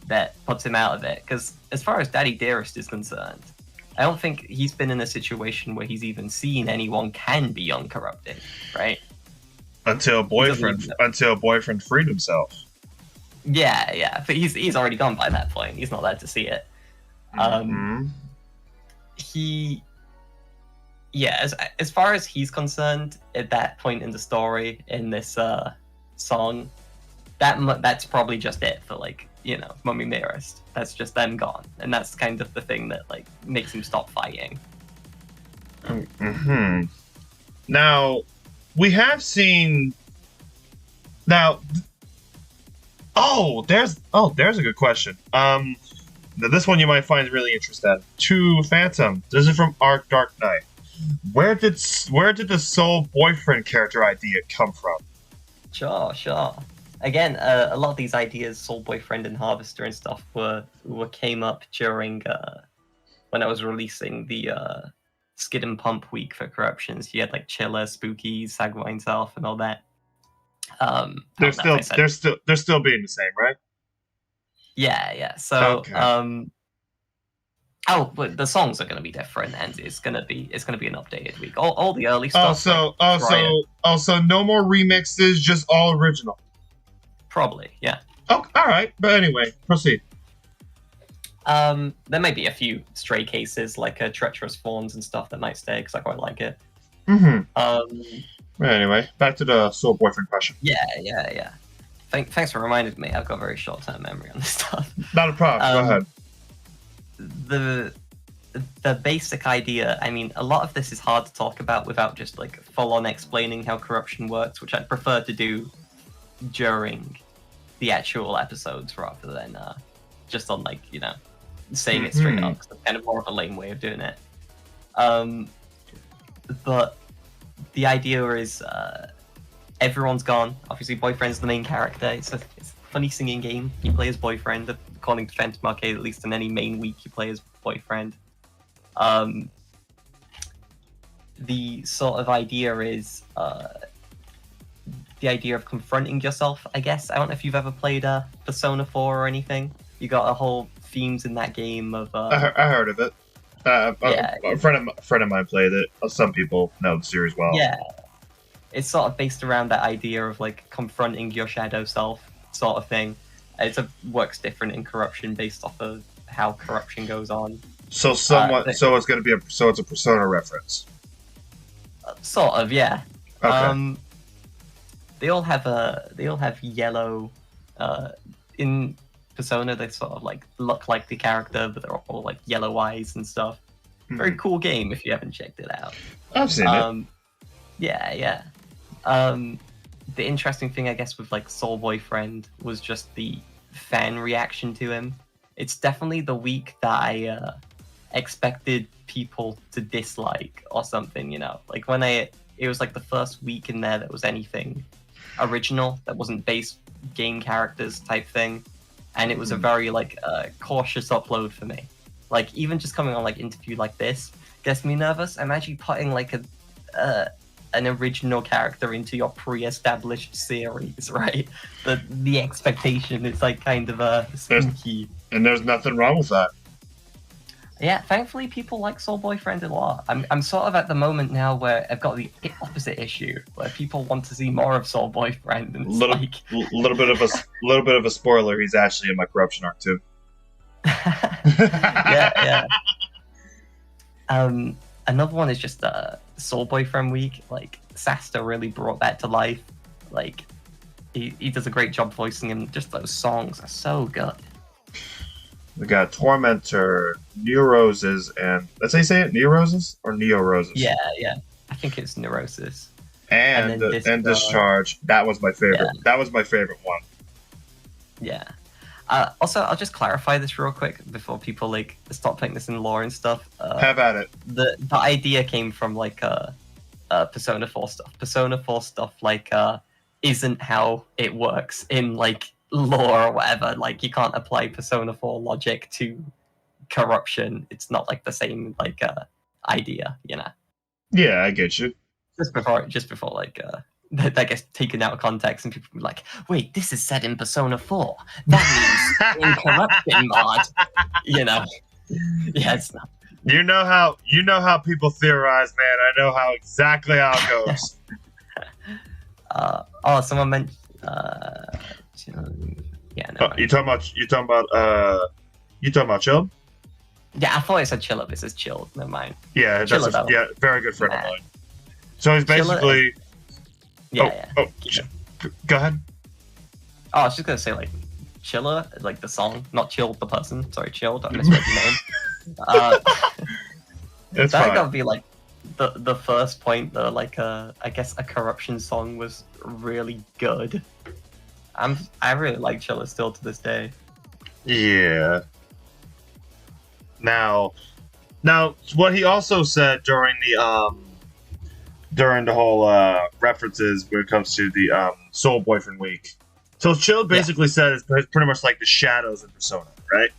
that puts him out of it. Because as far as Daddy Dearest is concerned, I don't think he's been in a situation where he's even seen anyone can be uncorrupted, right? Until boyfriend freed himself. Yeah, but he's already gone by that point. He's not there to see it. As far as he's concerned, at that point in the story, in this song, that's probably just it for, like, you know, Mummy Mirrorist. That's just them gone, and that's kind of the thing that, like, makes him stop fighting. Now, we have seen. Now, there's a good question. This one you might find really interesting. To Phantom, this is from Arc Dark Knight. Where did the Soul Boyfriend character idea come from? Sure. Again, a lot of these ideas, Soul Boyfriend and Harvester and stuff, came up during when I was releasing the Skid and Pump week for Corruptions. You had like Chiller, Spooky, Sagwine Self, and all that. They're still being the same, right? Yeah. So, okay. But the songs are going to be different, and it's going to be an updated week. All the early stuff. So no more remixes, just all original. Probably, yeah. Oh, all right. But anyway, proceed. There may be a few stray cases like Treacherous Fawns and stuff that might stay because I quite like it. Anyway, back to the Soul Boyfriend question. Yeah. Thanks for reminding me. I've got very short-term memory on this stuff. Not a problem. Go ahead. The basic idea, I mean, a lot of this is hard to talk about without just like full-on explaining how corruption works, which I'd prefer to do during the actual episodes rather than just on, like, you know, saying it straight up, because that's kind of more of a lame way of doing it. But the idea is everyone's gone. Obviously, Boyfriend's the main character. It's a funny singing game. You play as Boyfriend, according to Phantom Arcade, at least in any main week you play as Boyfriend. The sort of idea is the idea of confronting yourself, I guess. I don't know if you've ever played Persona 4 or anything. You got a whole themes in that game of... I heard of it. A friend of mine played it. Some people know the series well. Yeah. It's sort of based around that idea of, like, confronting your shadow self sort of thing. It works different in Corruption based off of how Corruption goes on. So it's going to be it's a Persona reference. Sort of, yeah. Okay. They all have yellow. In Persona, they sort of like look like the character, but they're all like yellow eyes and stuff. Very cool game if you haven't checked it out. I've seen it. Yeah. The interesting thing, I guess, with like Soul Boyfriend was just the fan reaction to him. It's definitely the week that I expected people to dislike or something, you know. Like when it was like the first week in there that was anything original, that wasn't base game characters type thing, and it was a very like cautious upload for me. Like even just coming on like interview like this gets me nervous. I'm actually putting like an original character into your pre-established series, right? The expectation is like kind of spooky. And there's nothing wrong with that. Yeah, thankfully people like Soul Boyfriend a lot. I'm sort of at the moment now where I've got the opposite issue, where people want to see more of Soul Boyfriend, and it's little bit of a spoiler. He's actually in my Corruption arc too. yeah. Another one is just Soul Boyfriend week. Like Sasta really brought that to life. Like he does a great job voicing him. Just those songs are so good. We got Tormentor, Neuroses, and let's say it, Neuroses or Neo-Roses? Yeah. I think it's Neurosis. And Discharge. That was my favorite. Yeah. That was my favorite one. Yeah. Also, I'll just clarify this real quick before people like start putting this in lore and stuff. Have at it. The idea came from like Persona 4 stuff. Persona 4 stuff like isn't how it works in like lore or whatever. Like you can't apply Persona 4 logic to Corruption. It's not like the same like idea, you know. Yeah, I get you. Just before like that gets taken out of context, and people are like, "Wait, this is set in Persona 4. That means in corruption mod." You know, yeah, it's not. You know how people theorize, man. I know how exactly how it goes. Someone mentioned. Yeah, no. You talking about Chill? Yeah, I thought it said Chilla. This is Chilled. Never mind. Yeah, Chilla, yeah, very good friend of mine. So he's basically. Yeah. Go ahead. Oh, I was just gonna say, like, Chilla, like the song, not Chilled the person. Sorry, Chilled. I misread the name. That's that fine. gotta be like the first point that, like, I guess a corruption song was really good. I really like Chilla still to this day. Yeah. Now, what he also said during the whole references when it comes to the Soul Boyfriend week. So Chill basically said it's pretty much like the shadows in Persona, right?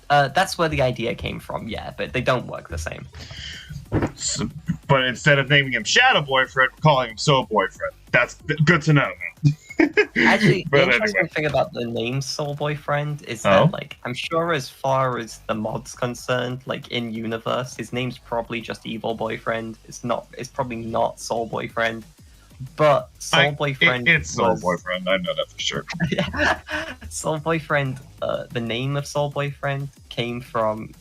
That's where the idea came from, yeah, but they don't work the same. So, but instead of naming him Shadow Boyfriend, we're calling him Soul Boyfriend. That's good to know, man. Actually, the interesting anyway. thing about the name Soul Boyfriend is that, like, I'm sure as far as the mod's concerned, like, in universe, his name's probably just Evil Boyfriend. It's probably not Soul Boyfriend. But Soul Boyfriend it's Soul Boyfriend. I know that for sure. Yeah. Soul Boyfriend, the name of Soul Boyfriend came from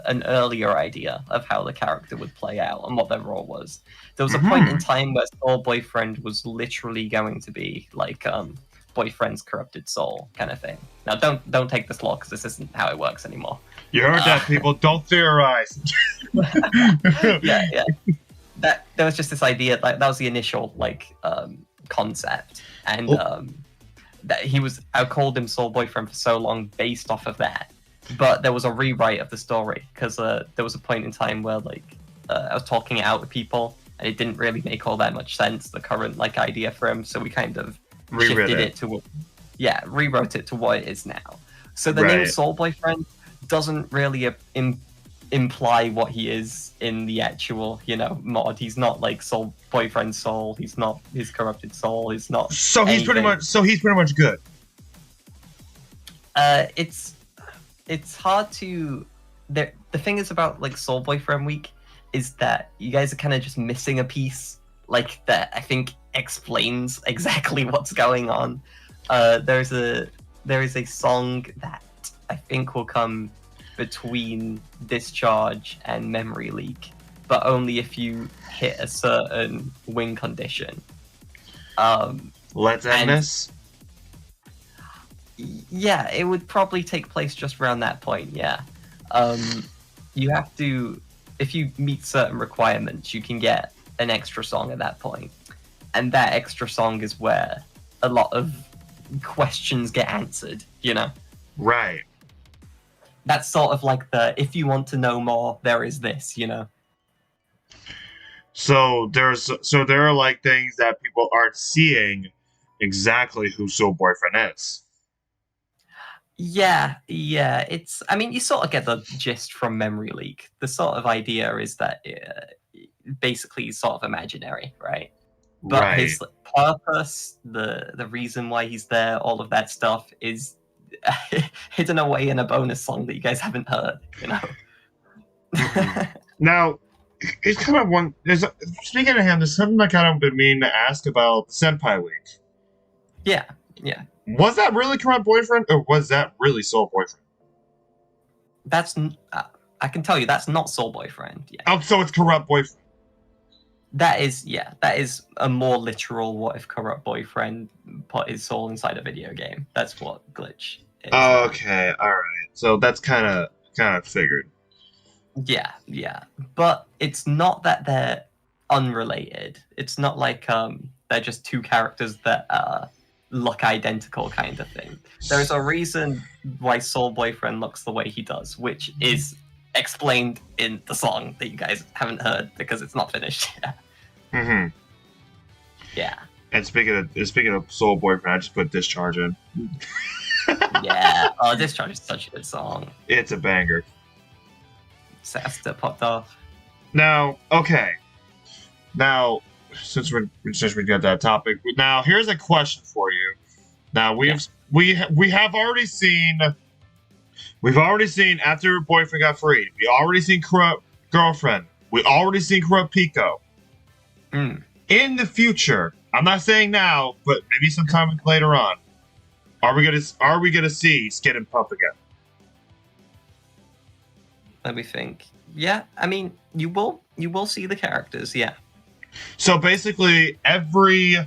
an earlier idea of how the character would play out and what their role was. There was a point in time where Soul Boyfriend was literally going to be like boyfriend's corrupted soul kind of thing. Now, don't take this lore because this isn't how it works anymore. You heard that, people. Don't theorize. Yeah. That there was just this idea, like that was the initial concept, and that I called him Soul Boyfriend for so long based off of that. But there was a rewrite of the story because there was a point in time where I was talking it out with people and it didn't really make all that much sense, the current idea for him, so we kind of shifted it to rewrote it to what it is now. So the name Soul Boyfriend doesn't really imply what he is in the actual mod. He's not like Soul Boyfriend Soul, he's not his corrupted soul, he's not he's pretty much good. It's hard to the thing is about Soul Boyfriend week is that you guys are kind of just missing a piece that I think explains exactly what's going on. There is a song that I think will come between Discharge and Memory Leak, but only if you hit a certain win condition. Let's end this. Yeah, it would probably take place just around that point, yeah. You have to, if you meet certain requirements, you can get an extra song at that point. And that extra song is where a lot of questions get answered, Right. That's sort of like the, if you want to know more, there is this, So there are things that people aren't seeing exactly who Soul Boyfriend is. Yeah. I mean, you sort of get the gist from Memory Leak. The sort of idea is that basically he's sort of imaginary, right? But his purpose, the reason why he's there, all of that stuff is hidden away in a bonus song that you guys haven't heard, Now, it's kind of speaking of him, there's something I kind of been meaning to ask about Senpai Week. Yeah. Was that really Corrupt Boyfriend, or was that really Soul Boyfriend? That's I can tell you that's not Soul Boyfriend. Yeah. Oh, so it's Corrupt Boyfriend. That is a more literal what if Corrupt Boyfriend put his soul inside a video game. That's what Glitch is. Okay, alright. So that's kind of figured. Yeah. But it's not that they're unrelated. It's not like they're just two characters that look identical kind of thing. There's a reason why Soul Boyfriend looks the way he does, which is explained in the song that you guys haven't heard because it's not finished yet. Mm-hmm. Yeah. And speaking of Soul Boyfriend, I just put Discharge in. Yeah. Oh, Discharge is such a good song. It's a banger. Sasta popped off. Now, okay. Now, since we got that topic, now here's a question for you. Now we have already seen. We've already seen after boyfriend got freed. We already seen corrupt girlfriend. We already seen corrupt Pico. In the future, I'm not saying now, but maybe sometime later on, are we gonna see Skid and Puff again? Let me think. Yeah, I mean, you will see the characters. Yeah. So basically, every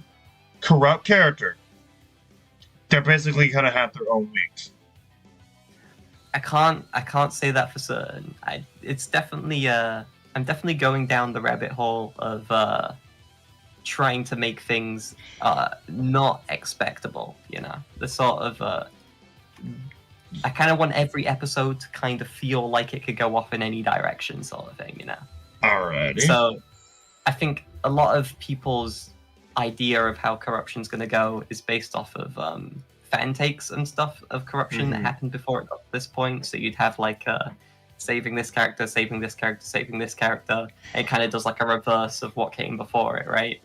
corrupt character, they're basically gonna have their own weeks. I can't say that for certain. It's definitely I'm definitely going down the rabbit hole of trying to make things not expectable, you know. The sort of I kind of want every episode to kind of feel like it could go off in any direction, sort of thing, you know. Alrighty. So I think a lot of people's idea of how corruption's going to go is based off of fan takes and stuff of corruption that happened before it got to this point. So you'd have like saving this character, saving this character, saving this character. And it kind of does like a reverse of what came before it, right?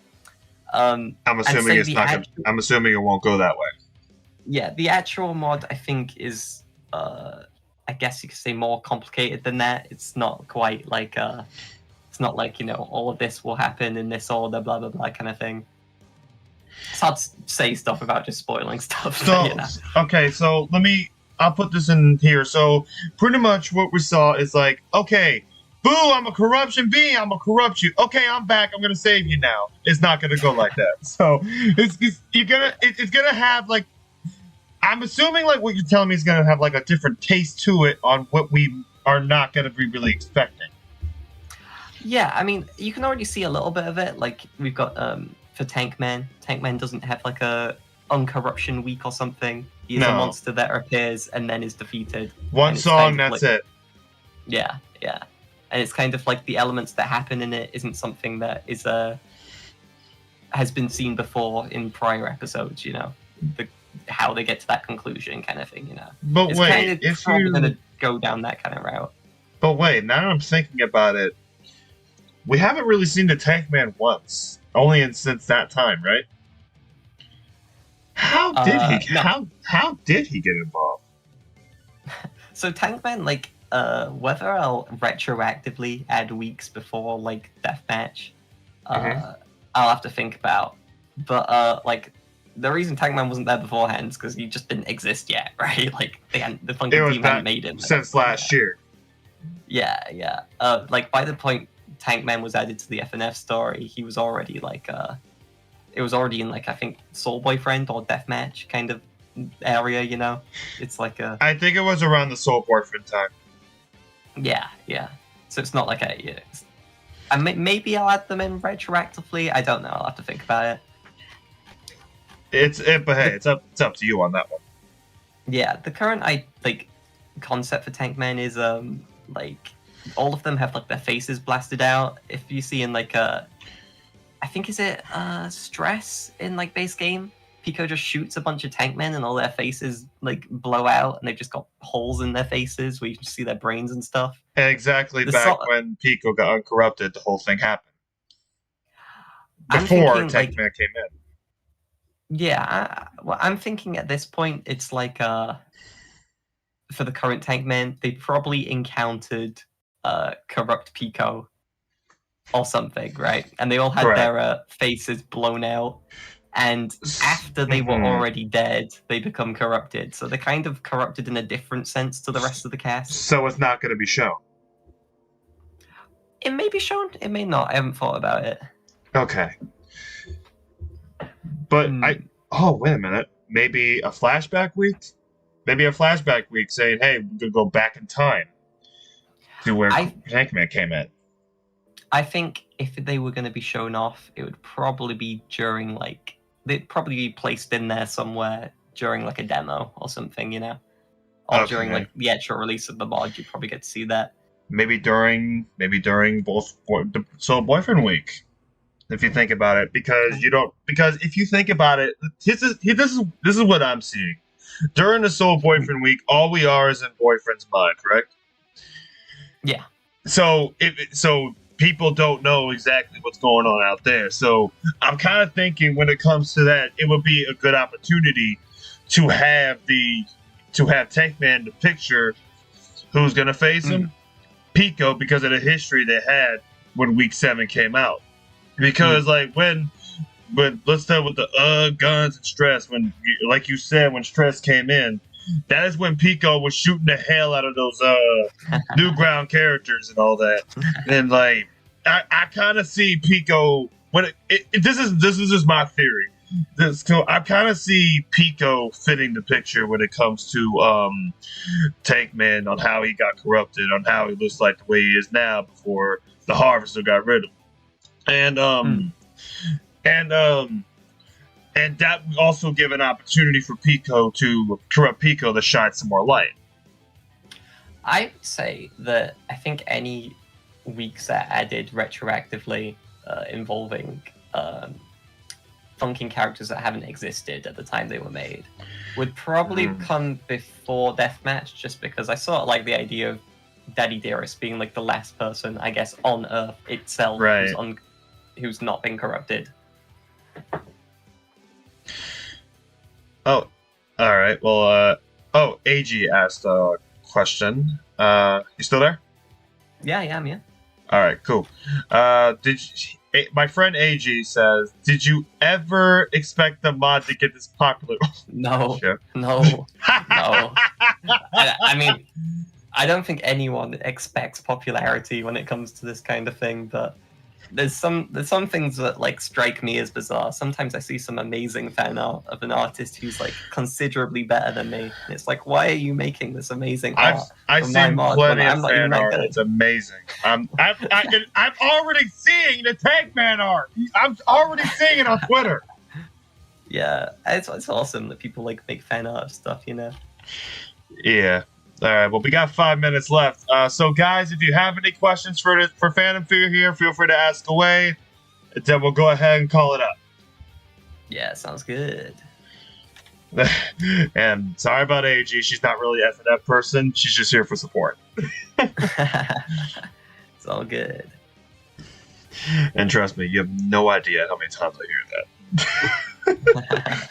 I'm assuming it's not. I'm assuming it won't go that way. Yeah, the actual mod I think is, I guess you could say, more complicated than that. It's not quite like it's not like, you know, all of this will happen in this order, blah blah blah kind of thing. It's hard to say stuff without just spoiling stuff. So, you know? Okay, so I'll put this in here. So pretty much what we saw is like, okay, boo, I'm a corruption being, I'm gonna corrupt you. Okay, I'm back, I'm gonna save you now. It's not gonna go like that. So it's gonna have like, I'm assuming like what you're telling me is gonna have like a different taste to it on what we are not gonna be really expecting. Yeah, I mean, you can already see a little bit of it. Like we've got for Tankman. Tankman doesn't have like a uncorruption week or something. He's a monster that appears and then is defeated. One song, that's it. Yeah, yeah. And it's kind of like the elements that happen in it isn't something that is has been seen before in prior episodes, you know. How they get to that conclusion kind of thing, you know. But it's wait, kind of if probably you gonna go down that kind of route. But wait, now that I'm thinking about it, we haven't really seen the Tankman once. Only since that time, right? How did he? No. How did he get involved? So Tankman, like, whether I'll retroactively add weeks before like Deathmatch, I'll have to think about. But like, the reason Tankman wasn't there beforehand is because he just didn't exist yet, right? Like, the funky team hadn't made him since last year. Yeah, yeah. Like by the point Tankman was added to the FNF story, he was already like it was already in like, I think, Soul Boyfriend or Deathmatch kind of area, you know. It's like I think it was around the Soul Boyfriend time. Yeah, yeah. So it's not like maybe I'll add them in retroactively. I don't know. I'll have to think about it. But hey, it's up to you on that one. Yeah, the current concept for Tankman is like, all of them have like their faces blasted out. If you see in like I think is it Stress in like base game, Pico just shoots a bunch of Tankmen and all their faces like blow out and they've just got holes in their faces where you can see their brains and stuff. Exactly, when Pico got uncorrupted, the whole thing happened. Before Tankman came in. Yeah, I'm thinking at this point it's like for the current Tankman, they probably encountered corrupt Pico or something, right? And they all had their faces blown out, and after they were already dead, they become corrupted. So they're kind of corrupted in a different sense to the rest of the cast. So it's not going to be shown. It may be shown, it may not. I haven't thought about it. Okay. But wait a minute. Maybe a flashback week? Maybe a flashback week saying, hey, we're going to go back in time to where Tankman came in. I think if they were going to be shown off, it would probably be during, like, they'd probably be placed in there somewhere during, like, a demo or something, you know? Or during, like, the actual release of the mod, you'd probably get to see that. Maybe during both the Soul Boyfriend week, if you think about it, because if you think about it, this is what I'm seeing. During the Soul Boyfriend week, all we are is in Boyfriend's mind, correct? Yeah. So people don't know exactly what's going on out there. So I'm kind of thinking when it comes to that, it would be a good opportunity to have Tankman in the picture. Who's gonna face him? Pico, because of the history they had when Week 7 came out. Because but let's start with the guns and stress. When, like you said, when stress came in, that is when Pico was shooting the hell out of those new ground characters and all that. And like, I kind of see Pico when this is just my theory. I kind of see Pico fitting the picture when it comes to Tankman, on how he got corrupted, on how he looks like the way he is now before the Harvester got rid of him. And that would also give an opportunity for corrupt Pico to shine some more light. I would say that I think any weeks that added retroactively involving funking characters that haven't existed at the time they were made would probably come before Deathmatch, just because I sort of like the idea of Daddy Dearest being like the last person, I guess, on Earth itself who's not been corrupted. Oh, all right. Well, AG asked a question. You still there? Yeah, I'm here. All right, cool. My friend AG says, did you ever expect the mod to get this popular? No. I mean, I don't think anyone expects popularity when it comes to this kind of thing, but there's some things that like strike me as bizarre. Sometimes I see some amazing fan art of an artist who's like considerably better than me. And it's like, why are you making this amazing art? I've seen plenty of fan art. It's amazing. I'm already seeing the Tankman art. I'm already seeing it on Twitter. Yeah, it's awesome that people like make fan art of stuff, you know. Yeah. All right, well, we got 5 minutes left. So, guys, if you have any questions for PhantomFear here, feel free to ask away. Then we'll go ahead and call it up. Yeah, sounds good. And sorry about AG. She's not really an FNF person. She's just here for support. It's all good. And trust me, you have no idea how many times I hear that.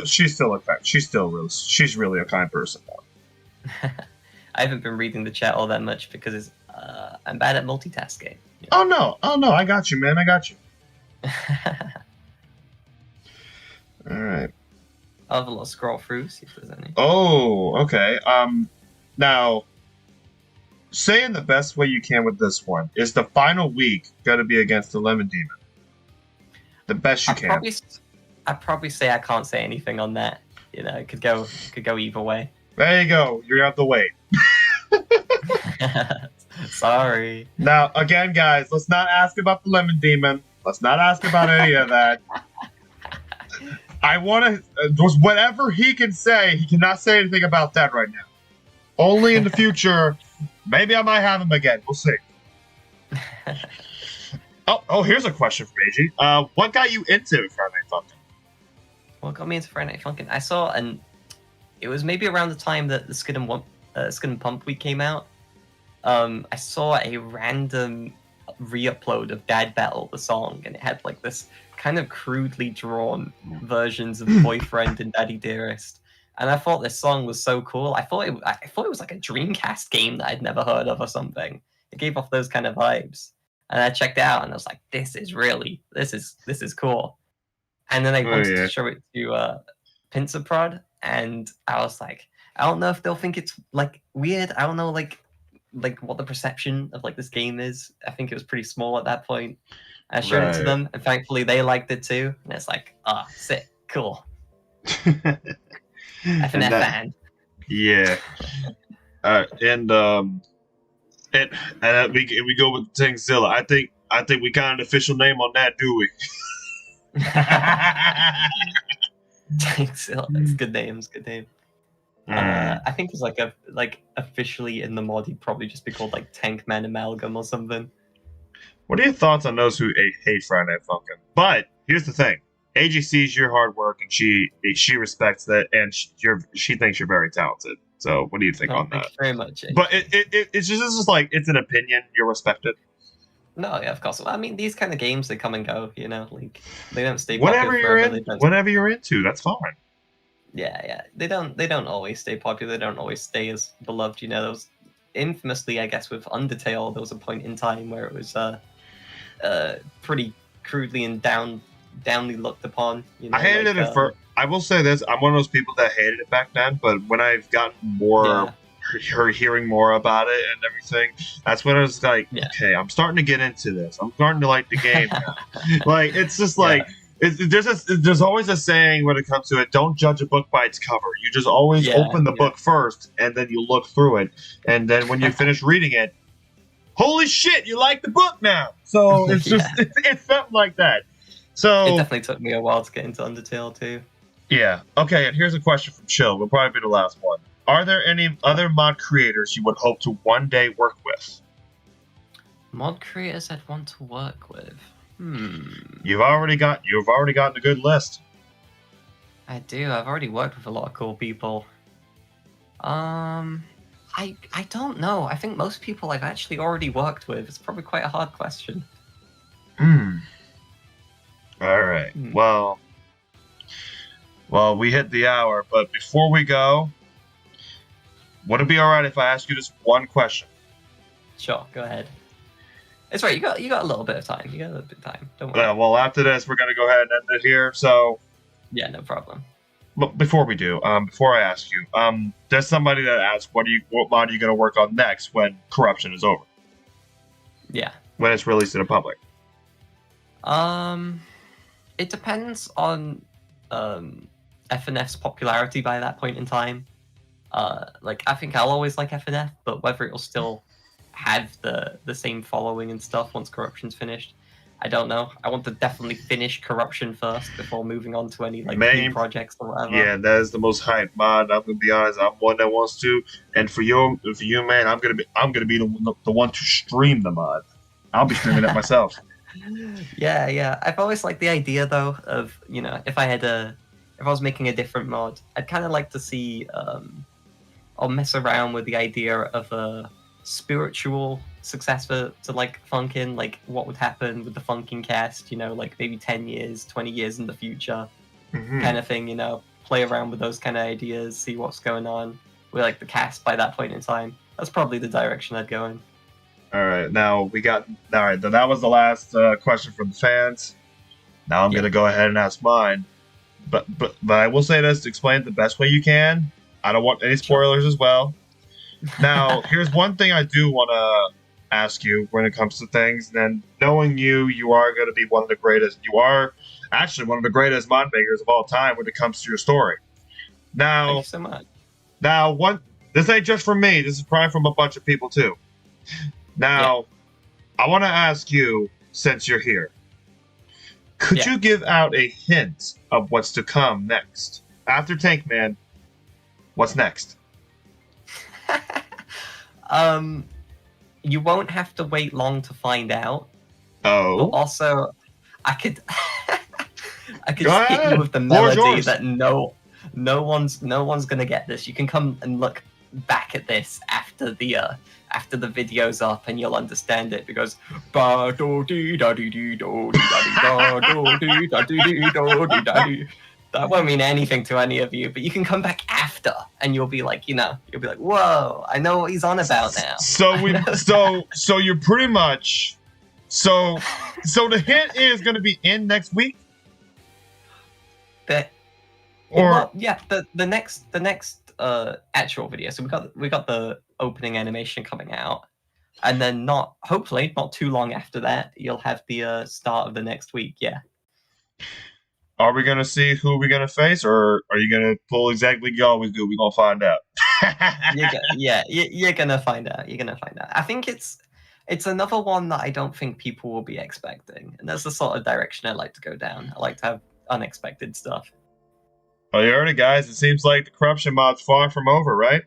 She's still a kind. She's really a kind person though. I haven't been reading the chat all that much because I'm bad at multitasking. You know? Oh no, I got you, man. I got you. All right. I'll have a little scroll through, see if there's any. Oh, okay. Now, saying the best way you can with this one is the final week got to be against the Lemon Demon. The best you can. I'd probably say I can't say anything on that. You know, it could go either way. There you go. You have to wait. Sorry. Now, again, guys, let's not ask about the Lemon Demon. Let's not ask about any of that. I want to... whatever he can say, he cannot say anything about that right now. Only in the future. Maybe I might have him again. We'll see. Oh, here's a question from AG. What got you into Friday Night Funkin'? What got me into Friday Night Funkin'? I saw, and it was maybe around the time that the Skid and Pump week came out. I saw a random re-upload of Dad Battle, the song, and it had like this kind of crudely drawn versions of Boyfriend and Daddy Dearest. And I thought this song was so cool. I thought it was like a Dreamcast game that I'd never heard of or something. It gave off those kind of vibes. And I checked it out and I was like, this is cool. And then I wanted to show it to Pincer Prod, and I was like, I don't know if they'll think it's like weird. I don't know like what the perception of like this game is. I think it was pretty small at that point. I showed it to them, and thankfully they liked it too. And it's like, sick, cool. FNF fan. Yeah. And we go with Tankzilla. I think we got an official name on that, do we? Tankzilla. It's good names. Good name. I think it's like officially in the mod, he'd probably just be called like Tankman Amalgam or something. What are your thoughts on those who hate Friday Night Funkin'? But here's the thing: AG sees your hard work and she respects that, and she thinks you're very talented. So, what do you think No, on thank that? you very much. But it's just like it's an opinion. You're respected. No, yeah, of course. Well, I mean, these kind of games, they come and go, you know, like, they don't stay Whatever popular you're forever. in, whatever you're into, that's fine. Yeah. They don't always stay popular. They don't always stay as beloved, you know. There was infamously, I guess, with Undertale, there was a point in time where it was pretty crudely and downly looked upon, you know. I hated it at first. I will say this: I'm one of those people that hated it back then. But when I've gotten more, hearing more about it and everything, that's when I was like, okay, I'm starting to get into this. I'm starting to like the game now. Like, it's just like there's always a saying when it comes to it: don't judge a book by its cover. You just always open the book first, and then you look through it, and then when you finish reading it, holy shit, you like the book now. So it's just it's something like that. So it definitely took me a while to get into Undertale too. Yeah. Okay, and here's a question from Chill. Will probably be the last one. Are there any other mod creators you would hope to one day work with? Mod creators I'd want to work with. You've already gotten a good list. I do. I've already worked with a lot of cool people. I don't know. I think most people I've actually already worked with. It's probably quite a hard question. All right. Well, we hit the hour, but before we go, would it be all right if I ask you just one question? Sure, go ahead. It's right. You got a little bit of time. You got a little bit of time. Don't worry. Well, after this, we're gonna go ahead and end it here. So, yeah, no problem. But before we do, before I ask you, there's somebody that asks, what mod are you gonna work on next when corruption is over? Yeah. When it's released to the public. It depends on FNF's popularity by that point in time. Like, I think I'll always like FNF, but whether it'll still have the same following and stuff once corruption's finished, I don't know. I want to definitely finish corruption first before moving on to any like new projects or whatever. Yeah, that is the most hype mod. I'm gonna be honest. I'm one that wants to, and for you, man, I'm gonna be the one to stream the mod. I'll be streaming it myself. Yeah. I've always liked the idea though of, you know, if I was making a different mod, I'd kind of like to see or mess around with the idea of a spiritual successor to like Funkin', like what would happen with the Funkin' cast, you know, like maybe 10 years, 20 years in the future kind of thing, you know, play around with those kind of ideas, see what's going on with like the cast by that point in time. That's probably the direction I'd go in. All right, then that was the last question from the fans. Now I'm gonna go ahead and ask mine, but I will say this to explain it the best way you can. I don't want any spoilers as well. Now, here's one thing I do want to ask you when it comes to things. And knowing you are going to be one of the greatest. You are actually one of the greatest mod makers of all time when it comes to your story. Now, thank you so much. Now, this ain't just from me. This is probably from a bunch of people too. Now, I want to ask you, since you're here, could you give out a hint of what's to come next? After Tank Man, what's next? You won't have to wait long to find out. Oh. But also, I could just hit you with the melody that no one's gonna get this. You can come and look back at this after the video's up, and you'll understand it, because that won't mean anything to any of you, but you can come back after and you'll be like, whoa, I know what he's on about now. So you're pretty much so the hint is going to be in next week? The next actual video. So we got the opening animation coming out, and then hopefully not too long after that, you'll have the start of the next week. Yeah. Are we going to see who we're going to face, or are you going to pull exactly like you always do? We're going to find out. You're going to find out. You're going to find out. I think it's another one that I don't think people will be expecting. And that's the sort of direction I like to go down. I like to have unexpected stuff. Well, you heard it, guys. It seems like the corruption mod's far from over, right?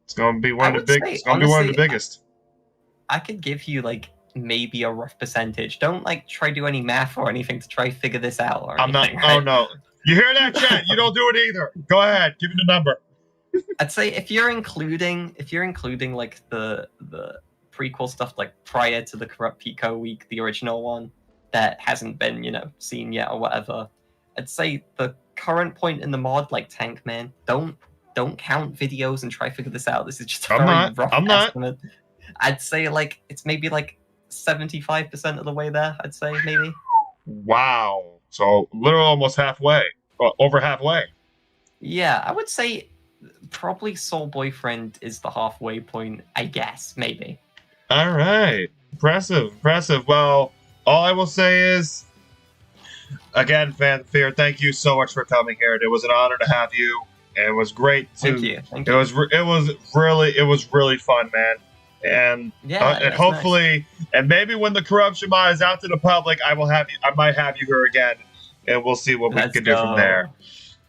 It's going to be one of the biggest. I could give you maybe a rough percentage. Don't try do any math or anything to try figure this out. Or I'm anything, not. right? Oh no! You hear that, chat? You don't do it either. Go ahead, give me the number. I'd say if you're including like the prequel stuff like prior to the Corrupt Pico week, the original one that hasn't been seen yet or whatever, I'd say the current point in the mod, like Tank Man, don't count videos and try to figure this out. This is just a very rough estimate. I'd say like it's maybe like 75% of the way there. I'd say maybe. Wow. So literally almost halfway, over halfway. Yeah, I would say probably Soul Boyfriend is the halfway point, I guess, maybe. All right. Impressive. Well, all I will say is, again, PhantomFear, thank you so much for coming here. It was an honor to have you. It was great to. Thank you. It was really fun, man. And and hopefully, nice. And maybe when the Corruption mod is out to the public, I might have you here again, and we'll see what we can do from there.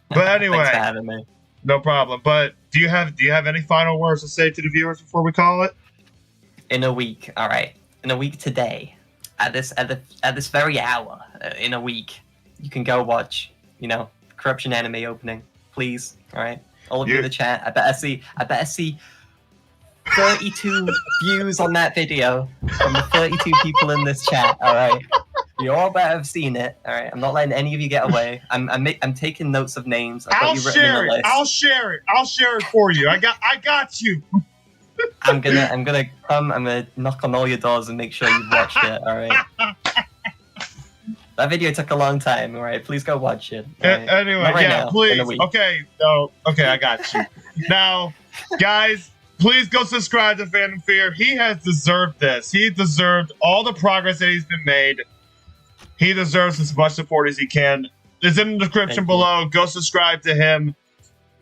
But anyway, thanks for having me. No problem. But do you have any final words to say to the viewers before we call it? In a week, all right. In a week today, at this very hour, in a week, you can go watch, Corruption anime opening, please. All right, all of you in the chat. I better see 32 views on that video from the 32 people in this chat. All right, you all better have seen it. All right, I'm not letting any of you get away. I'm taking notes of names. I'll share it. I'll share it for you. I got you. I'm gonna come. I'm gonna knock on all your doors and make sure you've watched it. All right. That video took a long time. All right, please go watch it. Right? Anyway, now, please. Okay, I got you. Now, guys, please go subscribe to PhantomFear. He has deserved this. He deserved all the progress that he's been made. He deserves as much support as he can. It's in the description below. Go subscribe to him.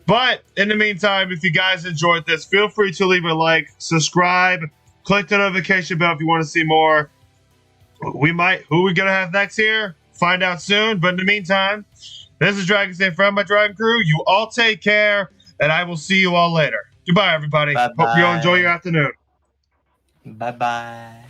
But in the meantime, if you guys enjoyed this, feel free to leave a like, subscribe, click the notification bell if you want to see more. Who we're gonna have next here? Find out soon. But in the meantime, this is Dragon saying from my Dragon crew. You all take care, and I will see you all later. Goodbye, everybody. Bye-bye. Hope you all enjoy your afternoon. Bye-bye.